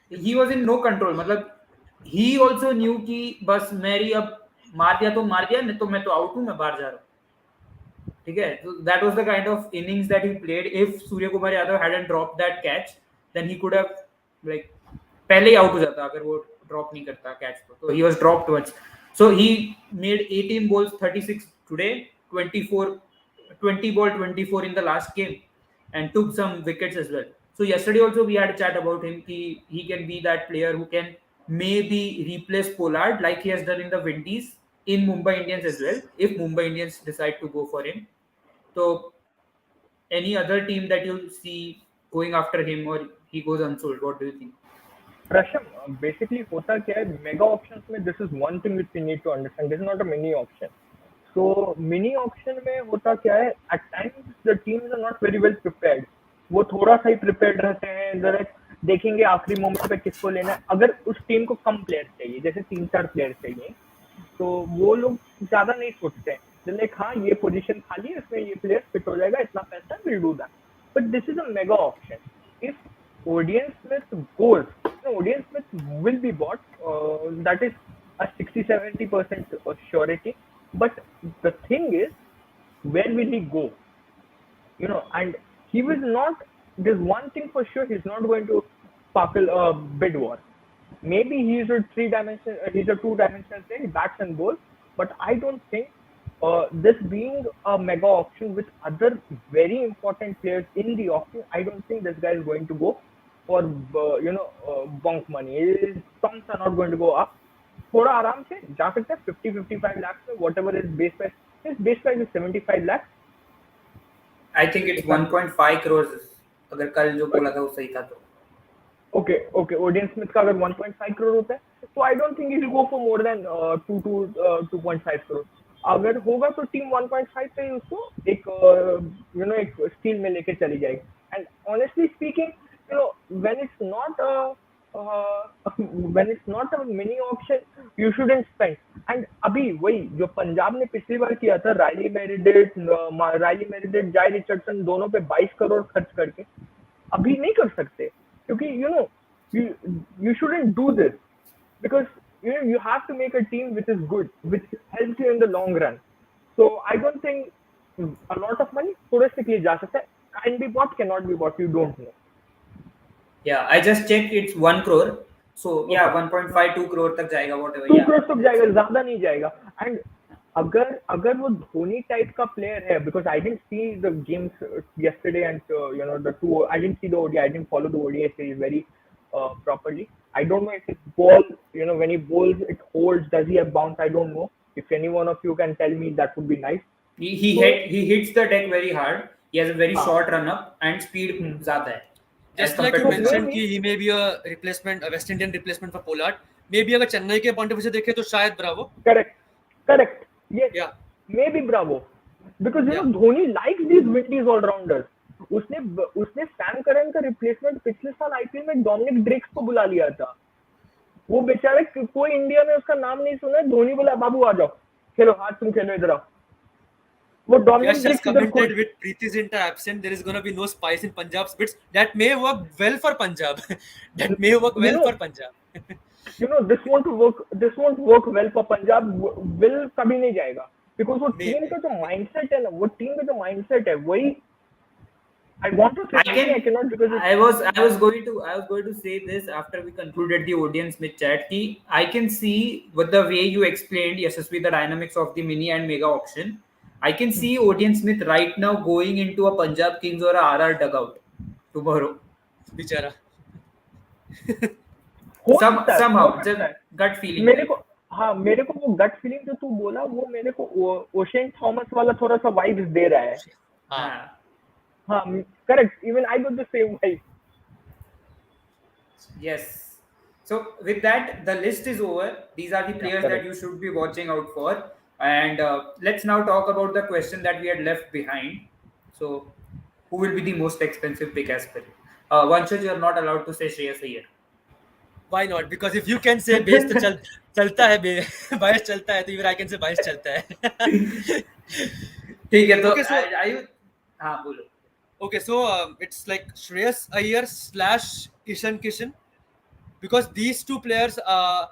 He was in no control. मतलब he also knew कि बस मेरी अब मार दिया, नहीं तो मैं तो आउट हूँ, मैं बाहर जा रहा हूँ. ठीक है. So that was the kind of innings that he played. If Surya Kumar Yadav hadn't dropped that catch, then he could have, like, पहले ही आउट हो जाता अगर वो ड्रॉप नहीं करता कैच को, तो he was dropped once. So he made 18 balls 36 today, 20 ball 24 in the last game, and took some wickets as well. So yesterday also we had a chat about him. He can be that player who can maybe replace Pollard like he has done in the Windies in Mumbai Indians as well, if Mumbai Indians decide to go for him. So any other team that you see going after him or he goes unsold, what do you think? Prasham, basically होता क्या है mega options में, this is one thing which we need to understand, this is not a mini option. So mini option में होता क्या है, at times the teams are not very well prepared. वो थोड़ा सा ही प्रिपेयर्ड रहते हैं, जरा देखेंगे आखिरी मोमेंट पे किसको लेना है. अगर उस टीम को कम प्लेयर चाहिए, जैसे 3-4 प्लेयर चाहिए, तो वो लोग ज्यादा नहीं सोचते हैं. लाइक हाँ ये पोजीशन खाली है, इसमें ये प्लेयर फिट हो जाएगा, इतना पैसा will do that. But this is a mega option. If Odean Smith goes, Odin Smith will be bought. That is a 60-70% surety. But the thing is, where will he go? And he will not. There's one thing for sure: he's not going to sparkle a bid war. Maybe he's a 3-dimensional. He's a 2-dimensional thing, bats and balls. But I don't think this being a mega auction with other very important players in the auction, I don't think this guy is going to go for bonk money. His sums are not going to go up. थोड़ा आराम से जा सकते हैं 50-55 lakhs में, whatever his base price. His base price is 75 lakhs. I think it's 1.5 crores. अगर कल जो बोला था वो सही था तो. Okay. Odin Smith का अगर 1.5 crore होता है, तो I don't think he will go for more than 2.5 crore. अगर होगा तो टीम 1.5 पे ही उसको एक स्टील में लेके चली जाएगी. And honestly speaking, when it's not a mini auction, you shouldn't spend. And अभी वही जो पंजाब ने पिछली बार किया था, राइली मेरिडिट, जाय रिचर्डसन दोनों पे 22 करोड़ खर्च करके, अभी नहीं कर सकते, क्योंकि you shouldn't do this, because you have to make a team which is good, which helps you in the long run. So I don't think a lot of money थोड़े से के लिए जा सकता है. Can be bought, cannot be bought, you don't know. Yeah, I just checked, it's 1 crore. So yeah, 1.5-2 crore तक जाएगा, whatever. 2 crore तक जाएगा, ज्यादा नहीं जाएगा. And अगर वो धोनी टाइप का प्लेयर है, because I didn't see the games yesterday and I didn't see the ODI, I didn't follow the ODI series very properly. I don't know if his ball, when he bowls, it holds, does he have bounce? I don't know. If any one of you can tell me, that would be nice. He hits the deck very hard. He has a very short run up and speed ज़्यादा है. Just like you mentioned कि he may be a replacement, a West Indian replacement for Pollard. Maybe अगर चेन्नई के point of view से देखें तो शायद Bravo. Correct. Yes. Yeah. Maybe Bravo. Because Dhoni likes these Windies all-rounders. उसने Sam Curran का replacement पिछले साल आईपीएल में डोमिनिक ड्रेक्स को बुला लिया था. वो बेचारे कोई इंडिया में उसका नाम नहीं सुना. धोनी बोला बाबू आ जाओ, खेलो, आज तुम खेलो, इधर आओ. वो Dominic Drakes commented with Preeti Zinta absent, there is going to be no spice in Punjab's bits. That may work well for Punjab. For Punjab. This won't work well for Punjab. Will कभी नहीं जाएगा, because वो team का जो mindset है ना, वही I want to say I cannot, because I was going to say this after we concluded the Odin Smith chat. Ki I can see with the way you explained, Yashasvi, the dynamics of the mini and mega auction. I can see Odin Smith right now going into a Punjab Kings or a RR dugout tomorrow. बेचारा. Somehow, just gut feeling. मेरे को वो gut feeling जो तू बोला, वो मेरे को ओशेन थॉमस वाला थोड़ा सा वाइब्स दे रहा है. हाँ, correct. Even I got the same vibe. Yes. So with that, the list is over. These are the players that you should be watching out for. And let's now talk about the question that we had left behind. So, who will be the most expensive pick as per you? Vanshaj, you are not allowed to say Shreyas Iyer. Why not? Because if you can say base तो चलता है, bias चलता है, तो even I can say bias चलता है. ठीक है, तो हाँ बोलो. Okay, so it's like Shreyas Iyer / Ishan Kishan, because these two players are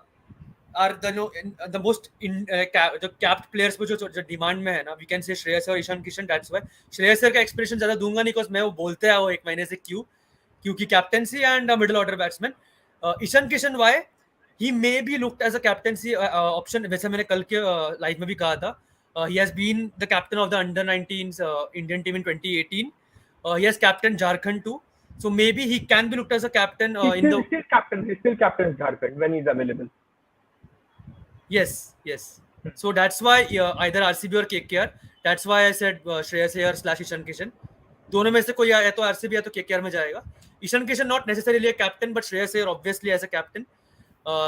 the most the capped players जो डिमांड में है ना. We can say Shreyas और Ishan Kishan. That's why Shreyas का एक्सप्रेशन ज्यादा दूंगा नहीं, because मैं वो बोलते हैं वो एक महीने से क्योंकि captaincy and middle order batsman. Ishan Kishan, why? he may be looked as a captaincy option. वैसे मैंने कल के लाइव में भी कहा था. He has been the captain of the under-19s Indian team in 2018. He has captained Jharkhand too. So maybe he can be looked as a captain He's in the. still captain. He's still captain Jharkhand when he's available. Yes, yes. So that's why either RCB or KKR. That's why I said Shreyas Iyer / Ishan Kishan. दोनों में से कोई या तो RCB या तो KKR में जाएगा. Ishan Kishan not necessarily a captain, but Shreyas Iyer obviously as a captain.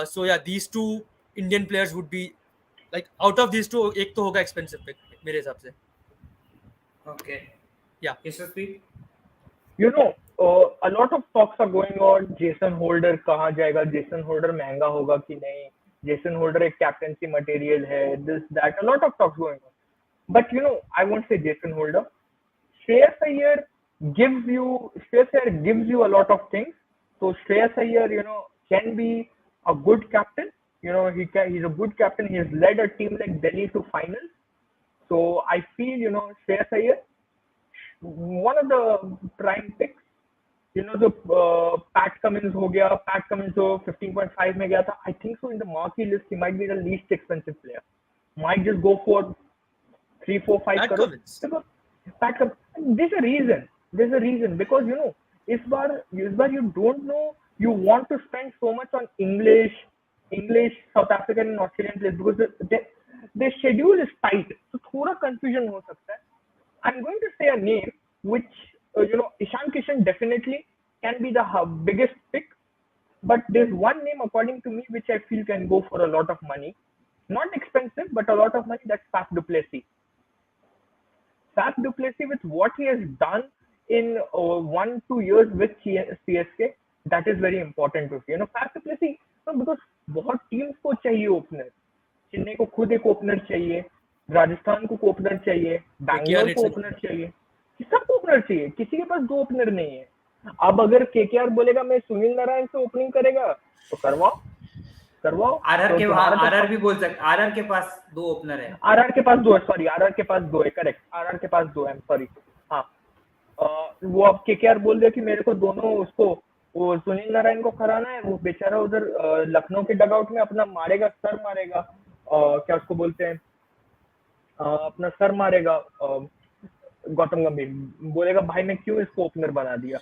So yeah, these two Indian players would be like out of these two, एक तो होगा expensive pick मेरे हिसाब से. Okay. Yeah. Yashasvi? You know, a lot of talks are going on. Jason Holder कहाँ जाएगा? Jason Holder महंगा होगा कि नहीं? Jason Holder एक captaincy material है. This, that. A lot of talks going on. But you know, I won't say Jason Holder. Shreyas Iyer gives you a lot of things. So Shreyas Iyer, you know, can be a good captain. You know, he's a good captain. He has led a team like Delhi to finals. So I feel, you know, Shreyas Iyer, one of the prime picks. You know, the Pat Cummins हो गया. Pat Cummins जो 15.5 में गया था. I think so in the marquee list he might be the least expensive player. Might just go for 3, 4, 5 Pat crores. Cummins. Pat Cummins. There's a reason. There's a reason because you know, इस बार you don't know. You want to spend so much on English, South African and Australian players because their schedule is tight. So थोड़ा confusion हो सकता है. I'm going to say a name which you know, Ishan Kishan definitely can be the biggest pick, but there's one name according to me which I feel can go for a lot of money. Not expensive, but a lot of money. That's Faf du Plessis. Faf du Plessis, with what he has done in 1-2 years with CSK, that is very important to see. You know, Faf du Plessis, no, because बहुत teams को चाहिए opener. Chennai को खुद एक opener चाहिए, राजस्थान को opener चाहिए, बैंगलोर को opener चाहिए, सबको ओपनर चाहिए. किसी के पास 2 ओपनर नहीं है. अब अगर केकेआर बोलेगा मैं सुनील नारायण से ओपनिंग करेगा तो करवाओ. आरआर के आरआर भी बोल सकते. आरआर के पास 2 ओपनर है. आरआर के पास 2 है. सॉरी, आरआर के पास 2 है. करेक्ट, आरआर के पास 2 है. सॉरी. हाँ, वो अब केकेआर बोल दिया कि मेरे को दोनों उसको वो सुनील नारायण को कराना है. वो बेचारा उधर लखनऊ के डगआउट में अपना मारेगा, सर मारेगा. क्या उसको बोलते हैं, अपना सर मारेगा. गौतम गंभीर बोलेगा भाई मैं क्यों इसको ओपनर बना दिया.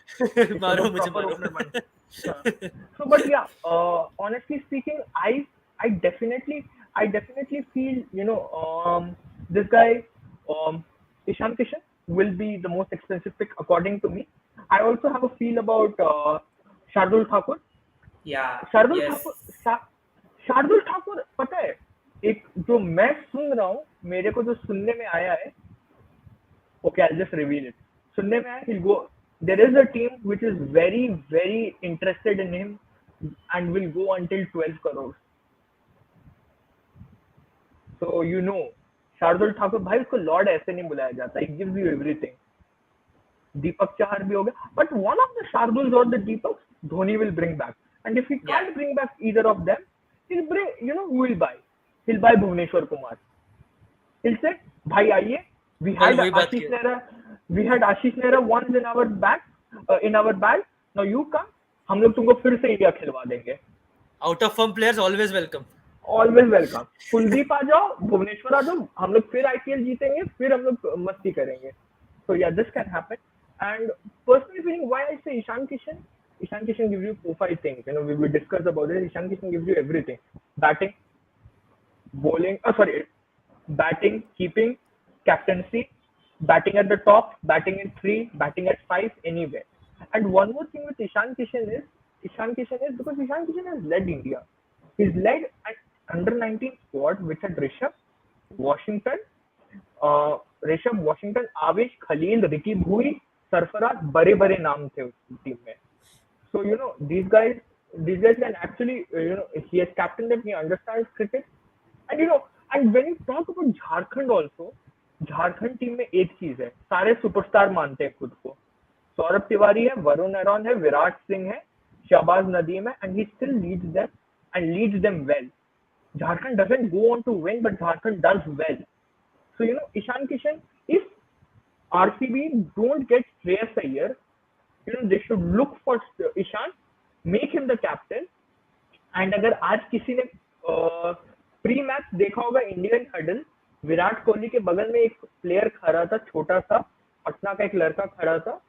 मारो मुझे मारो. So but yeah, honestly speaking, I definitely feel, you know, this guy Ishan Kishan will be the most expensive pick according to me. I also have a feel about Shardul Thakur. Yeah. Shardul Thakur पता है, एक जो मैं सुन रहा हूँ, मेरे को जो सुनने में आया है, okay, I'll just reveal it. सुनने में आया, he'll go. There is a team which is very, very interested in him and will go until 12 crores. So you know, Shardul Thakur भाई, उसको लॉर्ड ऐसे नहीं बुलाया जाता. He gives you everything. Deepak Chahar भी हो गया, but one of the Sharduls or the Deepaks, Dhoni will bring back. And if he can't bring back either of them, he'll bring, you know, who will buy? He'll buy Bhuvneshwar Kumar. He'll say, bhai आइए, we had Ashish Nehra once in our bag. Now you come, हम लोग तुमको फिर से India खिलवा देंगे. Out of form players always welcome. Always welcome. Kuldeep आ जाओ, भुवनेश्वर आ जाओ, हम लोग फिर IPL जीतेंगे, फिर हम लोग मस्ती करेंगे. So yeah, this can happen. And personally feeling why I say Ishan Kishan gives you 4-5 things. You know, we will discuss about it. Ishan Kishan gives you everything. Batting, bowling, batting, keeping, captaincy, batting at the top, batting in 3, batting at 5, anywhere. And one more thing with Ishan Kishan is because Ishan Kishan has led India. He's led an under-19 squad which had Rishabh, Washington, Avesh, Khalil, Ricky Bhui, Sarfaraz, बड़े नाम थे उस team में. So you know, these guys can actually, you know, he has captained them. He understands cricket, and you know, and when you talk about Jharkhand also, Jharkhand team में एक चीज है, सारे सुपरस्टार मानते हैं खुद को. सौरभ तिवारी है, वरुण अरोन है, विराट सिंह है, शहबाज नदीम है, and he still leads them well. Jharkhand doesn't go on to win, but Jharkhand does well. So you know, Ishan Kishan, if RCB don't get Shreyas Iyer, you know, they should look for Ishan, make him the captain, and अगर आज किसी ने pre match देखा होगा Indian huddle, Virat Kohli के बगल में एक प्लेयर खड़ा था, छोटा सा पटना का एक लड़का खड़ा था.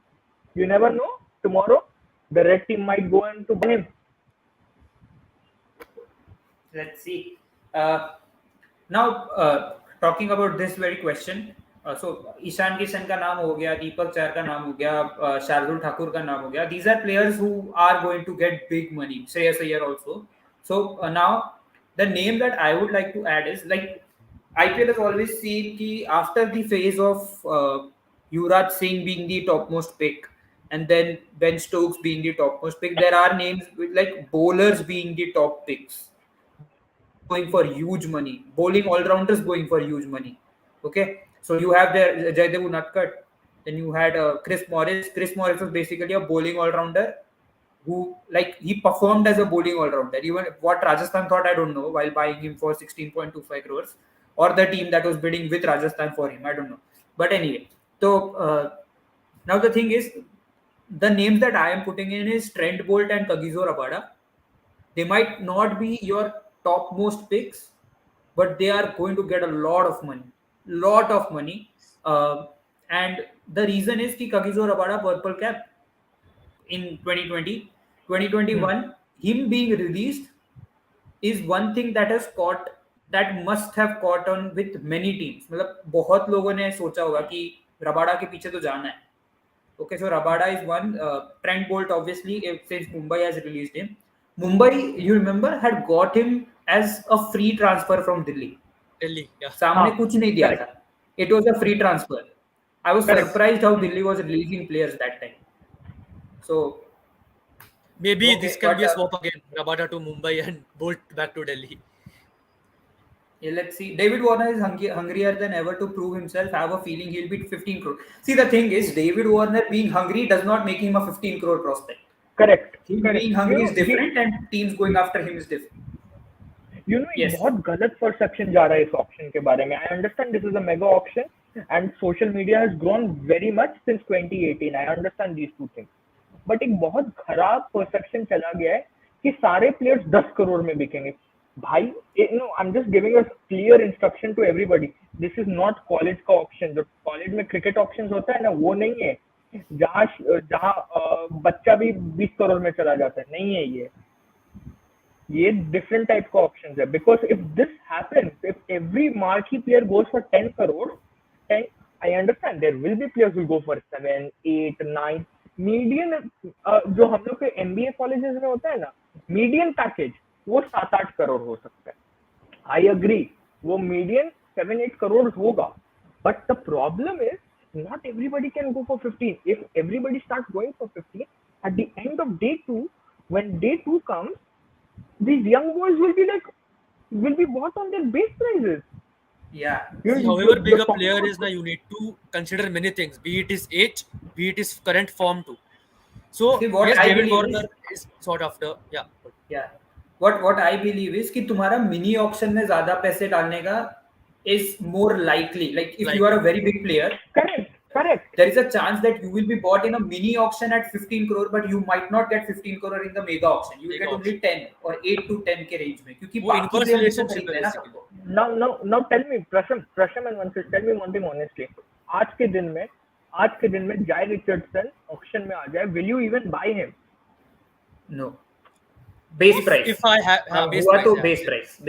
You never know, tomorrow the red team might go on to buy him. Let's see. Now, talking about this very question, so Ishan Kishan का नाम हो गया, दीपक चहर का नाम हो गया, शार्दुल ठाकुर का नाम हो गया. These are players who are going to get big money. Shreyas Iyer also. So now the name that I would like to add is, like, IPL has always seen कि after the phase of Yuvraj Singh being the topmost pick and then Ben Stokes being the topmost pick, there are names with like bowlers being the top picks, going for huge money, bowling all-rounders going for huge money. Okay, so you have there Jaydev Unadkat, then you had Chris Morris. Chris Morris was basically a bowling all-rounder who, like, he performed as a bowling all-rounder. Even what Rajasthan thought, I don't know, while buying him for 16.25 crores, or the team that was bidding with Rajasthan for him, I don't know. But anyway, so now the thing is, the names that I am putting in is Trent Bolt and Kagiso Rabada. They might not be your topmost picks, but they are going to get a lot of money. And the reason is कि Kagiso Rabada purple cap in 2020, 2021, him being released is one thing that has caught, that must have caught on with many teams. मतलब बहुत लोगों ने सोचा होगा कि Rabada के पीछे तो जाना है. Okay, so Rabada is one. Trent Bolt, obviously, since Mumbai has released him. Mumbai, you remember, had got him as a free transfer from Delhi. Delhi, yeah. सामने कुछ नहीं दिया था. It was a free transfer. I was Correct. surprised how Delhi was releasing players that time. So Maybe okay, this can be a but, swap again. Rabada to Mumbai and Bolt back to Delhi. yeah, let's see. David Warner is hungrier than ever to prove himself. I have a feeling he'll beat 15 crore. See, the thing is, David Warner being hungry does not make him a 15 crore prospect. Correct. Him Correct. being hungry You is know, different, and teams going after him is different. You know, Yes. बहुत गलत perception जा रहा है इस option के बारे में. I understand this is a mega auction and social media has grown very much since 2018. I understand these two things. But एक बहुत खराब परसेप्शन चला गया है कि सारे प्लेयर्स 10 करोड़ में बिकेंगे. भाई, no, I'm just giving a clear instruction to everybody. This is not college का ऑप्शन. जो कॉलेज में क्रिकेट ऑप्शन होता है ना, वो नहीं है. जहाँ जहाँ बच्चा भी 20 करोड़ में चला जाता है, नहीं है ये डिफरेंट टाइप का ऑप्शन है. Because if this happens, if every marquee player goes for 10 crore, 10, I understand there will be players will go for 7, 8, 9. Median जो हम लोग के एमबीए कॉलेजेस में होता है ना, मीडियन पैकेज वो 7-8 करोड़ हो सकता है. आई अग्री, वो मीडियन 7-8 करोड़ होगा. But the problem is not everybody can go for 15. If everybody starts going for 15, at the end of day 2, when day 2 comes, these young boys will be bought on their base prices. Yeah. See, however big a player is now, you need to consider many things, be it his age, be it his current form too. So See, what yes, I David believe Warner is sought after. Yeah. What I believe is कि तुम्हारा mini auction में ज्यादा पैसे डालने का is more likely. Like, if you are a very big player, Correct. there is a chance that you will be bought in a mini auction at 15 crore, but you might not get 15 crore in the mega auction. You will get only 10 or 8 to 10 के range में, क्योंकि वो बाकी inverse players relationship खरीदते है हैं ना basically. सबको. Now tell me, Prasham and Vansish, tell me one thing honestly. आज के दिन में जाय रिचर्डसन ऑक्शन में आ जाए, will you even buy him? No. Base price. If I have base हुआ price, तो yeah. base price.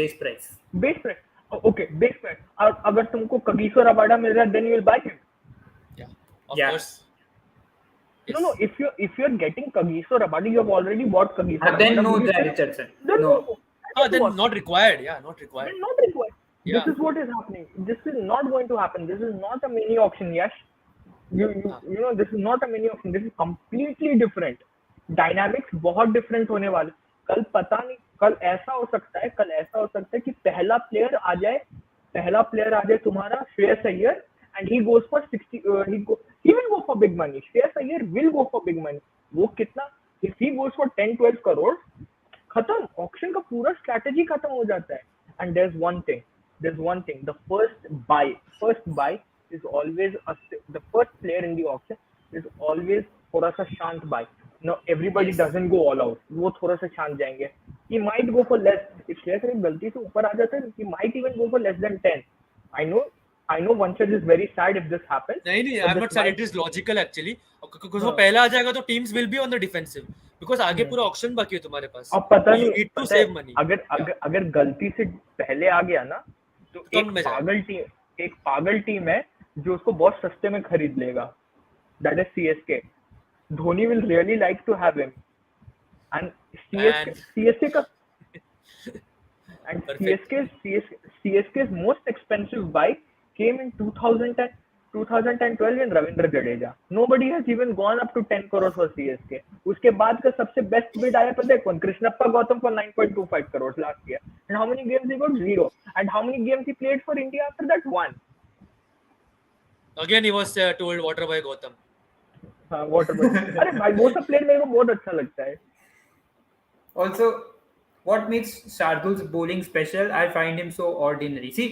Base price. Okay, base price. अगर तुमको कगिसो रबाडा मिल रहा है, then you will buy him. Yeah, of Yeah. course. No, if you're getting Kagiso Rabada, you have already bought Kagiso. Then Rabada. no, Will you Jay still- Richardson. Then No. Then not required. Yeah, not required. Then not required. Yeah. This is what is happening. This is not going to happen. This is not a mini auction, Yash. You know, this is not a mini auction. This is completely different. Dynamics बहुत different होने वाले. कल पता नहीं, कल ऐसा हो सकता है कि पहला प्लेयर आ जाए तुम्हारा Shreyas Iyer, and he goes for 60. He will go for big money. Shreyas Iyer will go for big money. वो कितना? If he goes for 10-12 crore, खत्म. Auction का पूरा strategy खत्म हो जाता है. And there's one thing. The first buy is always the first player in the auction is always थोड़ा सा शांत buy. No, everybody Yes. doesn't go all out. वो थोड़ा सा शांत जाएंगे. He might go for less. If Shreyas Iyer गलती से ऊपर आ जाता है, he might even go for less than 10. I know, I know Vanchaj is very sad if this happens, नहीं नहीं, but I am this not said might. It is logical actually, because वो हाँ. पहला आ जाएगा तो teams will be on the defensive, because आगे हम्म. पूरा auction बाकी है तुम्हारे पास, अब पता यू नहीं, नीड टू पता है, सेव मनी. अगर गलती से पहले आ गया ना, तो तो कम में जाएगा. एक पागल टीम है जो उसको बहुत सस्ते में खरीद लेगा. That is CSK. Dhoni will really like to have him. And Man. CSK का and Perfect. CSK's most expensive buy came in 2012 in Ravindra Jadeja. Nobody has even gone up to 10 crores for CSK. उसके बाद का सबसे best bid आया पता है कौन? Krishnappa Gautam for 9.25 crores last year. And how many games he got? 0. And how many games he played for India after that? 1. Again he was told water by Gautam. हाँ, water boy. अरे भाई वो सब player मेरे को बहुत अच्छा लगता है. Also, what makes Shardul's bowling special? I find him so ordinary. See,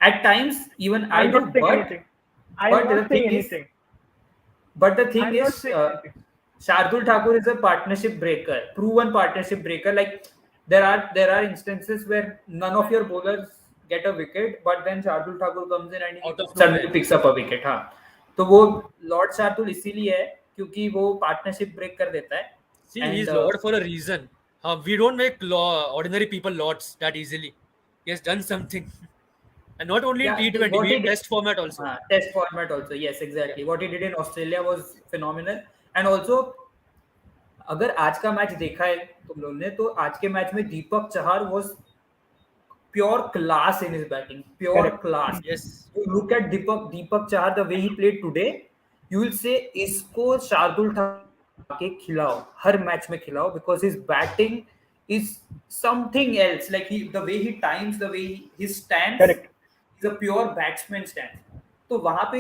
at times even I I'm do, not saying but anything. I'm but the not saying thing is, anything. but the thing I'm not is, saying anything. Shardul Thakur is a partnership breaker, proven partnership breaker. Like there are instances where none of your bowlers get a wicket, but then Shardul Thakur comes in and he Out of suddenly nowhere. picks up a wicket. हाँ, तो वो Lord Shardul इसीलिए है क्योंकि वो partnership break कर देता है. See, And he's Lord for a reason. We don't make ordinary people lords that easily. He has done something. And not only in yeah, T20, what be he in did, test format also. test format also. Yes, Yeah. exactly. What he did in Australia was phenomenal. And also, अगर आज का match देखा है तुम लोगों ने, तो आज के मैच में Deepak Chahar was pure class in his batting. Pure Correct. class. Yes. You look at Deepak Chahar, the way he played today, you will say इसको शार्दुल ठाकुर के खिलाओ, हर मैच में खिलाओ, because his batting is something else. Like the way he times, the way his stance Correct. is a pure batsman stance. तो वहां पे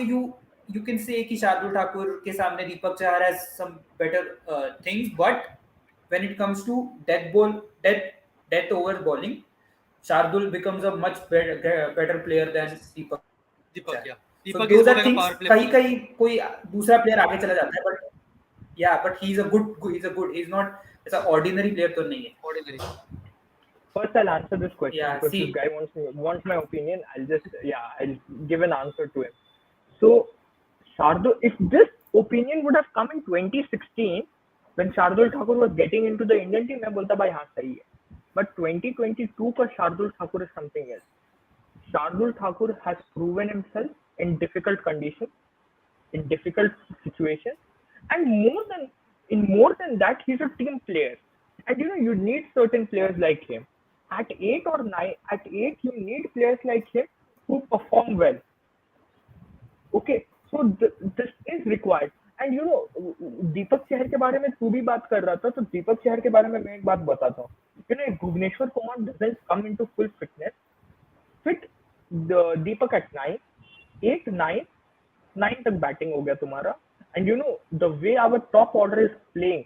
you can say कि शार्दुल ठाकुर के सामने Deepak Chahar has some better things, but when it comes to death over bowling, Shardul becomes a much better player than Deepak Deepak, Chahar. yeah. So Deepak is those more are like a things. power play कहीं bowler. कहीं कोई दूसरा player आगे चला जाता है, but yeah, but he's a good. He's not. It's an ordinary player तो नहीं है. Ordinary. First, I'll answer this question Yeah, because see. this guy wants my opinion. I'll give an answer to him. So, Shardul, if this opinion would have come in 2016 when Shardul Thakur was getting into the Indian team, मैं बोलता भाई हाँ सही है. But 2022 का Shardul Thakur is something else. Shardul Thakur has proven himself in difficult conditions, in difficult situations, and more than that, he's a team player. And you need certain players like him. At 8, you need players like him who perform well. Okay, so this is required. And Deepak Chahar के बारे में तू भी बात कर रहा था, तो दीपक चहर के बारे में मैं एक बात बताता हूँ. Bhuvneshwar Kumar doesn't come into full fitness. Fit the Deepak at 9, 8, 9 तक batting हो गया तुम्हारा. And the way our top order is playing,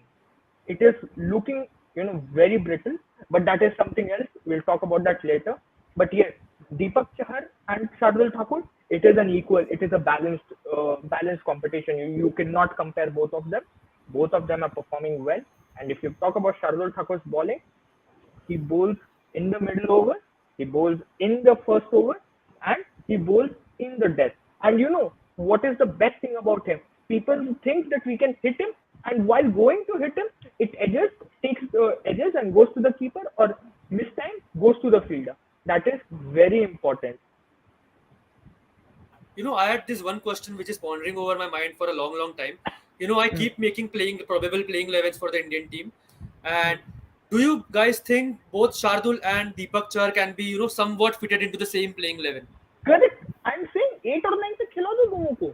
it is looking very brittle, but that is something else. We'll talk about that later. But yes, Deepak Chahar and Shardul Thakur, it is an equal, it is a balanced competition. You cannot compare both of them. Both of them are performing well. And if you talk about Shardul Thakur's bowling, he bowls in the middle over, he bowls in the first over, and he bowls in the death. And what is the best thing about him? People think that we can hit him, and while going to hit him, it takes the edges and goes to the keeper, or this time goes to the fielder. That is very important. I had this one question which is pondering over my mind for a long time. I keep making probable playing 11s for the Indian team. And do you guys think both Shardul and Deepak Chahar can be, somewhat fitted into the same playing 11? Correct. I'm saying 8 or 9 तक खिला दो दोनों को.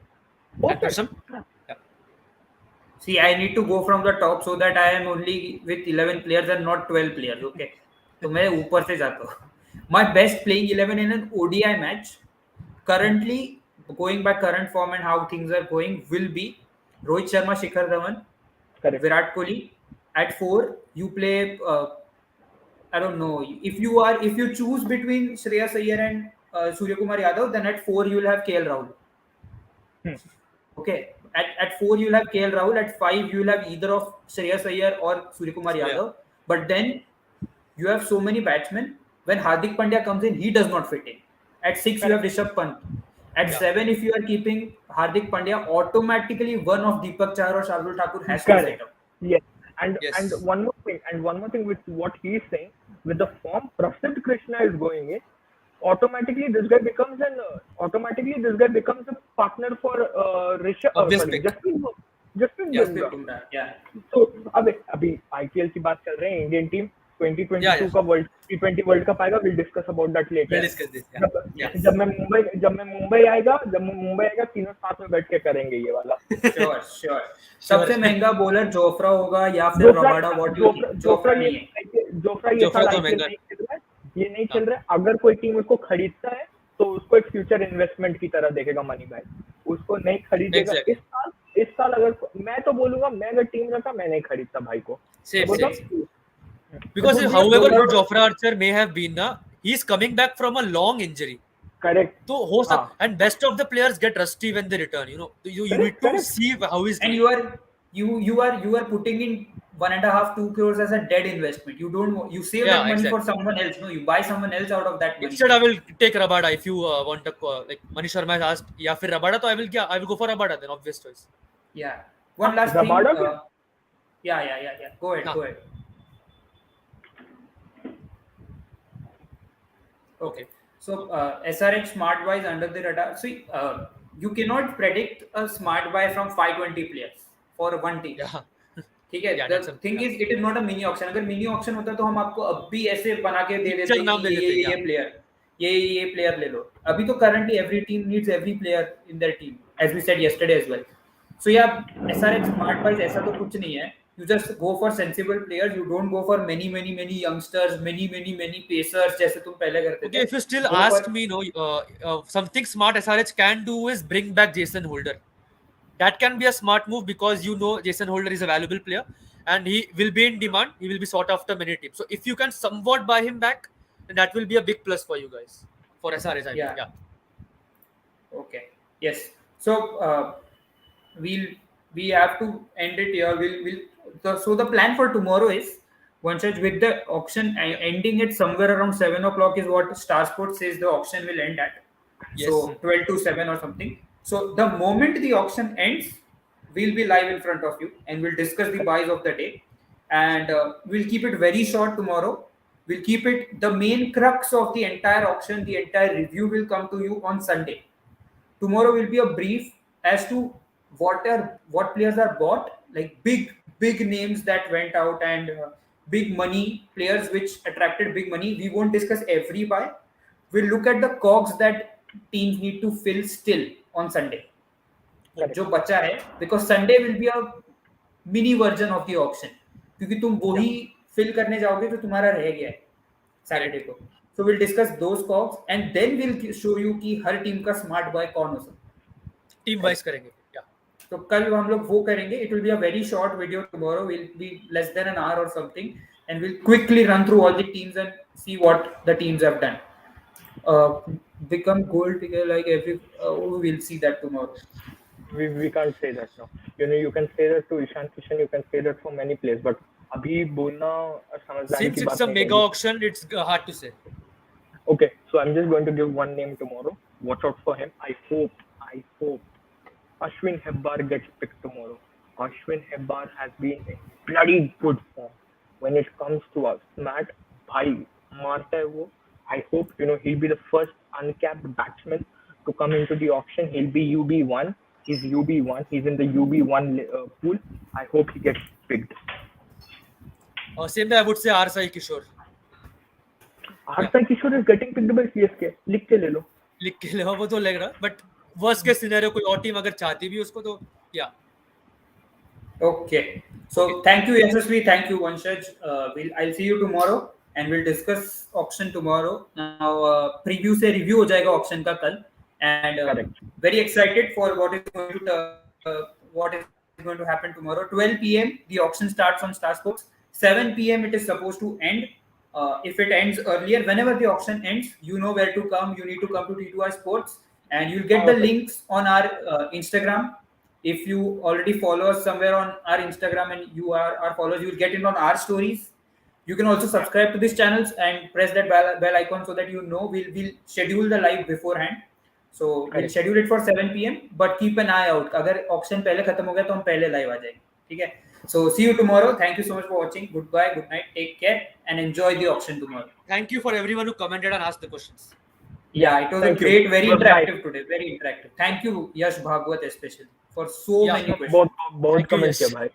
And Prasham? Yeah. See, I need to go from the top so that I am only with 11 players and not 12 players. Okay, तो मैं ऊपर से जाता हूँ. My best playing 11 in an ODI match currently, going by current form and how things are going, will be Rohit Sharma, Shikhar Dhawan, Correct. Virat Kohli. At 4, you play. I don't know if you choose between Shreyas Iyer and Surya Kumar Yadav, then at 4 you will have KL Rahul. Okay, at 4 you'll have KL Rahul, at 5 you'll have either of Shreyas Iyer or Suryakumar Yadav. But then you have so many batsmen. When Hardik Pandya comes in, he does not fit in. At 6 you have Rishabh Pant. At 7, if you are keeping Hardik Pandya, automatically one of Deepak Chahar or Shardul Thakur has to set up. Yes. And one more thing with what he is saying, with the form Prasidh Krishna is going in, automatically this guy becomes a partner for Jasprit Bumrah. Yeah. So अभी IPL की बात कर रहे हैं, Indian team 2022 का T20 world cup आएगा, we'll discuss about that later. We'll discuss this. जब मैं मुंबई आएगा तीनों साथ में बैठ के करेंगे ये वाला. Sure. सबसे महंगा बॉलर जोफ्रा होगा या फिर रबाडा. जोफ्रा ये नहीं चल रहा है. अगर कोई टीम उसको खरीदता है तो उसको एक फ्यूचर इन्वेस्टमेंट की तरह देखेगा मनी बैक. उसको नहीं खरीदेगा. इस साल अगर मैं तो बोलूंगा, मैं अगर टीम रहता मैं नहीं खरीदता भाई को. Because however good Jofra Archer may have been, he's coming back from a long injury. Correct. So and best of the players get rusty when they return. You need to see how he's. And you are putting in 1.5-2 crores as a dead investment. You save that money for someone else. No, you buy someone else out of that money. Instead, I will take Rabada if you want to. Like Manish Sharma has asked, yeah, फिर Rabada, तो I will go for Rabada then, obvious choice. Yeah. One last thing. Yeah. Go ahead. Okay. So SRH smart buys under the radar. So you cannot predict a smart buy from 520 players for one team. ठीक है. The thing is, it is not a mini auction. अगर mini auction होता तो हम आपको अब भी ऐसे बना के दे देते हैं ये player ले लो. अभी तो currently every team needs every player in their team, as we said yesterday as well. So yeah, SRH smart buys ऐसा तो कुछ नहीं है. You just go for sensible players. You don't go for many youngsters, many pacers जैसे तुम पहले करते थे. Okay, if you still ask me, something smart SRH can do is bring back Jason Holder. That can be a smart move because Jason Holder is a valuable player and he will be in demand. He will be sought after many teams. So if you can somewhat buy him back, then that will be a big plus for you guys. For SRH, I think. Okay. Yes. So we have to end it here. So the plan for tomorrow is, Vanshaj, with the auction ending at somewhere around 7 o'clock is what Star Sports says the auction will end at. Yes. So 12 to 7 or something. So the moment the auction ends, we'll be live in front of you and we'll discuss the buys of the day. And we'll keep it very short tomorrow. We'll keep it the main crux of the entire auction. The entire review will come to you on Sunday. Tomorrow will be a brief as to what players are bought, like big names that went out and big money players which attracted big money. We won't discuss every buy. We'll look at the cogs that teams need to fill still on Sunday. जो बचा है, because Sunday will be a mini version of the auction. क्योंकि तुम वही fill करने जाओगे जो तुम्हारा रह गया है Saturday को. So we'll discuss those cogs and then we'll show you कि हर टीम का smart buy कौन हो सकता है. Team wise करेंगे. तो कल हम लोग वो करेंगे. It will be a very short video tomorrow. Will be less than an hour or something, and we'll quickly run through all the teams and see what the teams have done. Become gold digger like every. We'll see that tomorrow. We can't say that now. You can say that to Ishan Kishan. You can say that for many players, but अभी बोलना समझदारी की बात. Since it's a mega auction, it's hard to say. Okay, so I'm just going to give one name tomorrow. Watch out for him. I hope Ashwin Hebbar gets picked tomorrow. Ashwin Hebbar has been in bloody good form when it comes to us. Matt, bhai, मारता है वो. I hope he'll be the first uncapped batsman to come into the auction. He'll be UB1. He's UB1. He's in the UB1 pool. I hope he gets picked. Same day I would say Arsai Kishore. Arsai Kishore is getting picked by CSK. लिख के ले लो. वो तो लग रहा, but worst case scenario कोई और team अगर चाहती भी उसको तो Okay. So thank you Yashasvi, thank you Vanshaj. I'll see you tomorrow and we'll discuss auction tomorrow. Now preview से review हो जाएगा auction का कल and very excited for what is going to happen tomorrow. 12 p.m. the auction starts on Star Sports. 7 p.m. it is supposed to end. If it ends earlier, whenever the auction ends, you know where to come. You need to come to T2R Sports and you'll get the links on our Instagram if you already follow us somewhere on our Instagram and you are our followers, you will get in on our stories. You can also subscribe to these channels and press that bell icon so that you know we'll schedule the live beforehand. So we'll Correct. schedule it for 7 p.m. But keep an eye out. अगर auction पहले खत्म हो गया तो हम पहले live आ जाएंगे. ठीक है? So see you tomorrow. Thank you so much for watching. Goodbye, good night, take care, and enjoy the auction tomorrow. Thank you for everyone who commented and asked the questions. Yeah, it was Thank a you. great, very It was interactive nice. today. Very interactive. Thank you, Yash Bhagwat, especially for so Yeah, many questions. बहुत Thank you, comments Yash. किया भाई.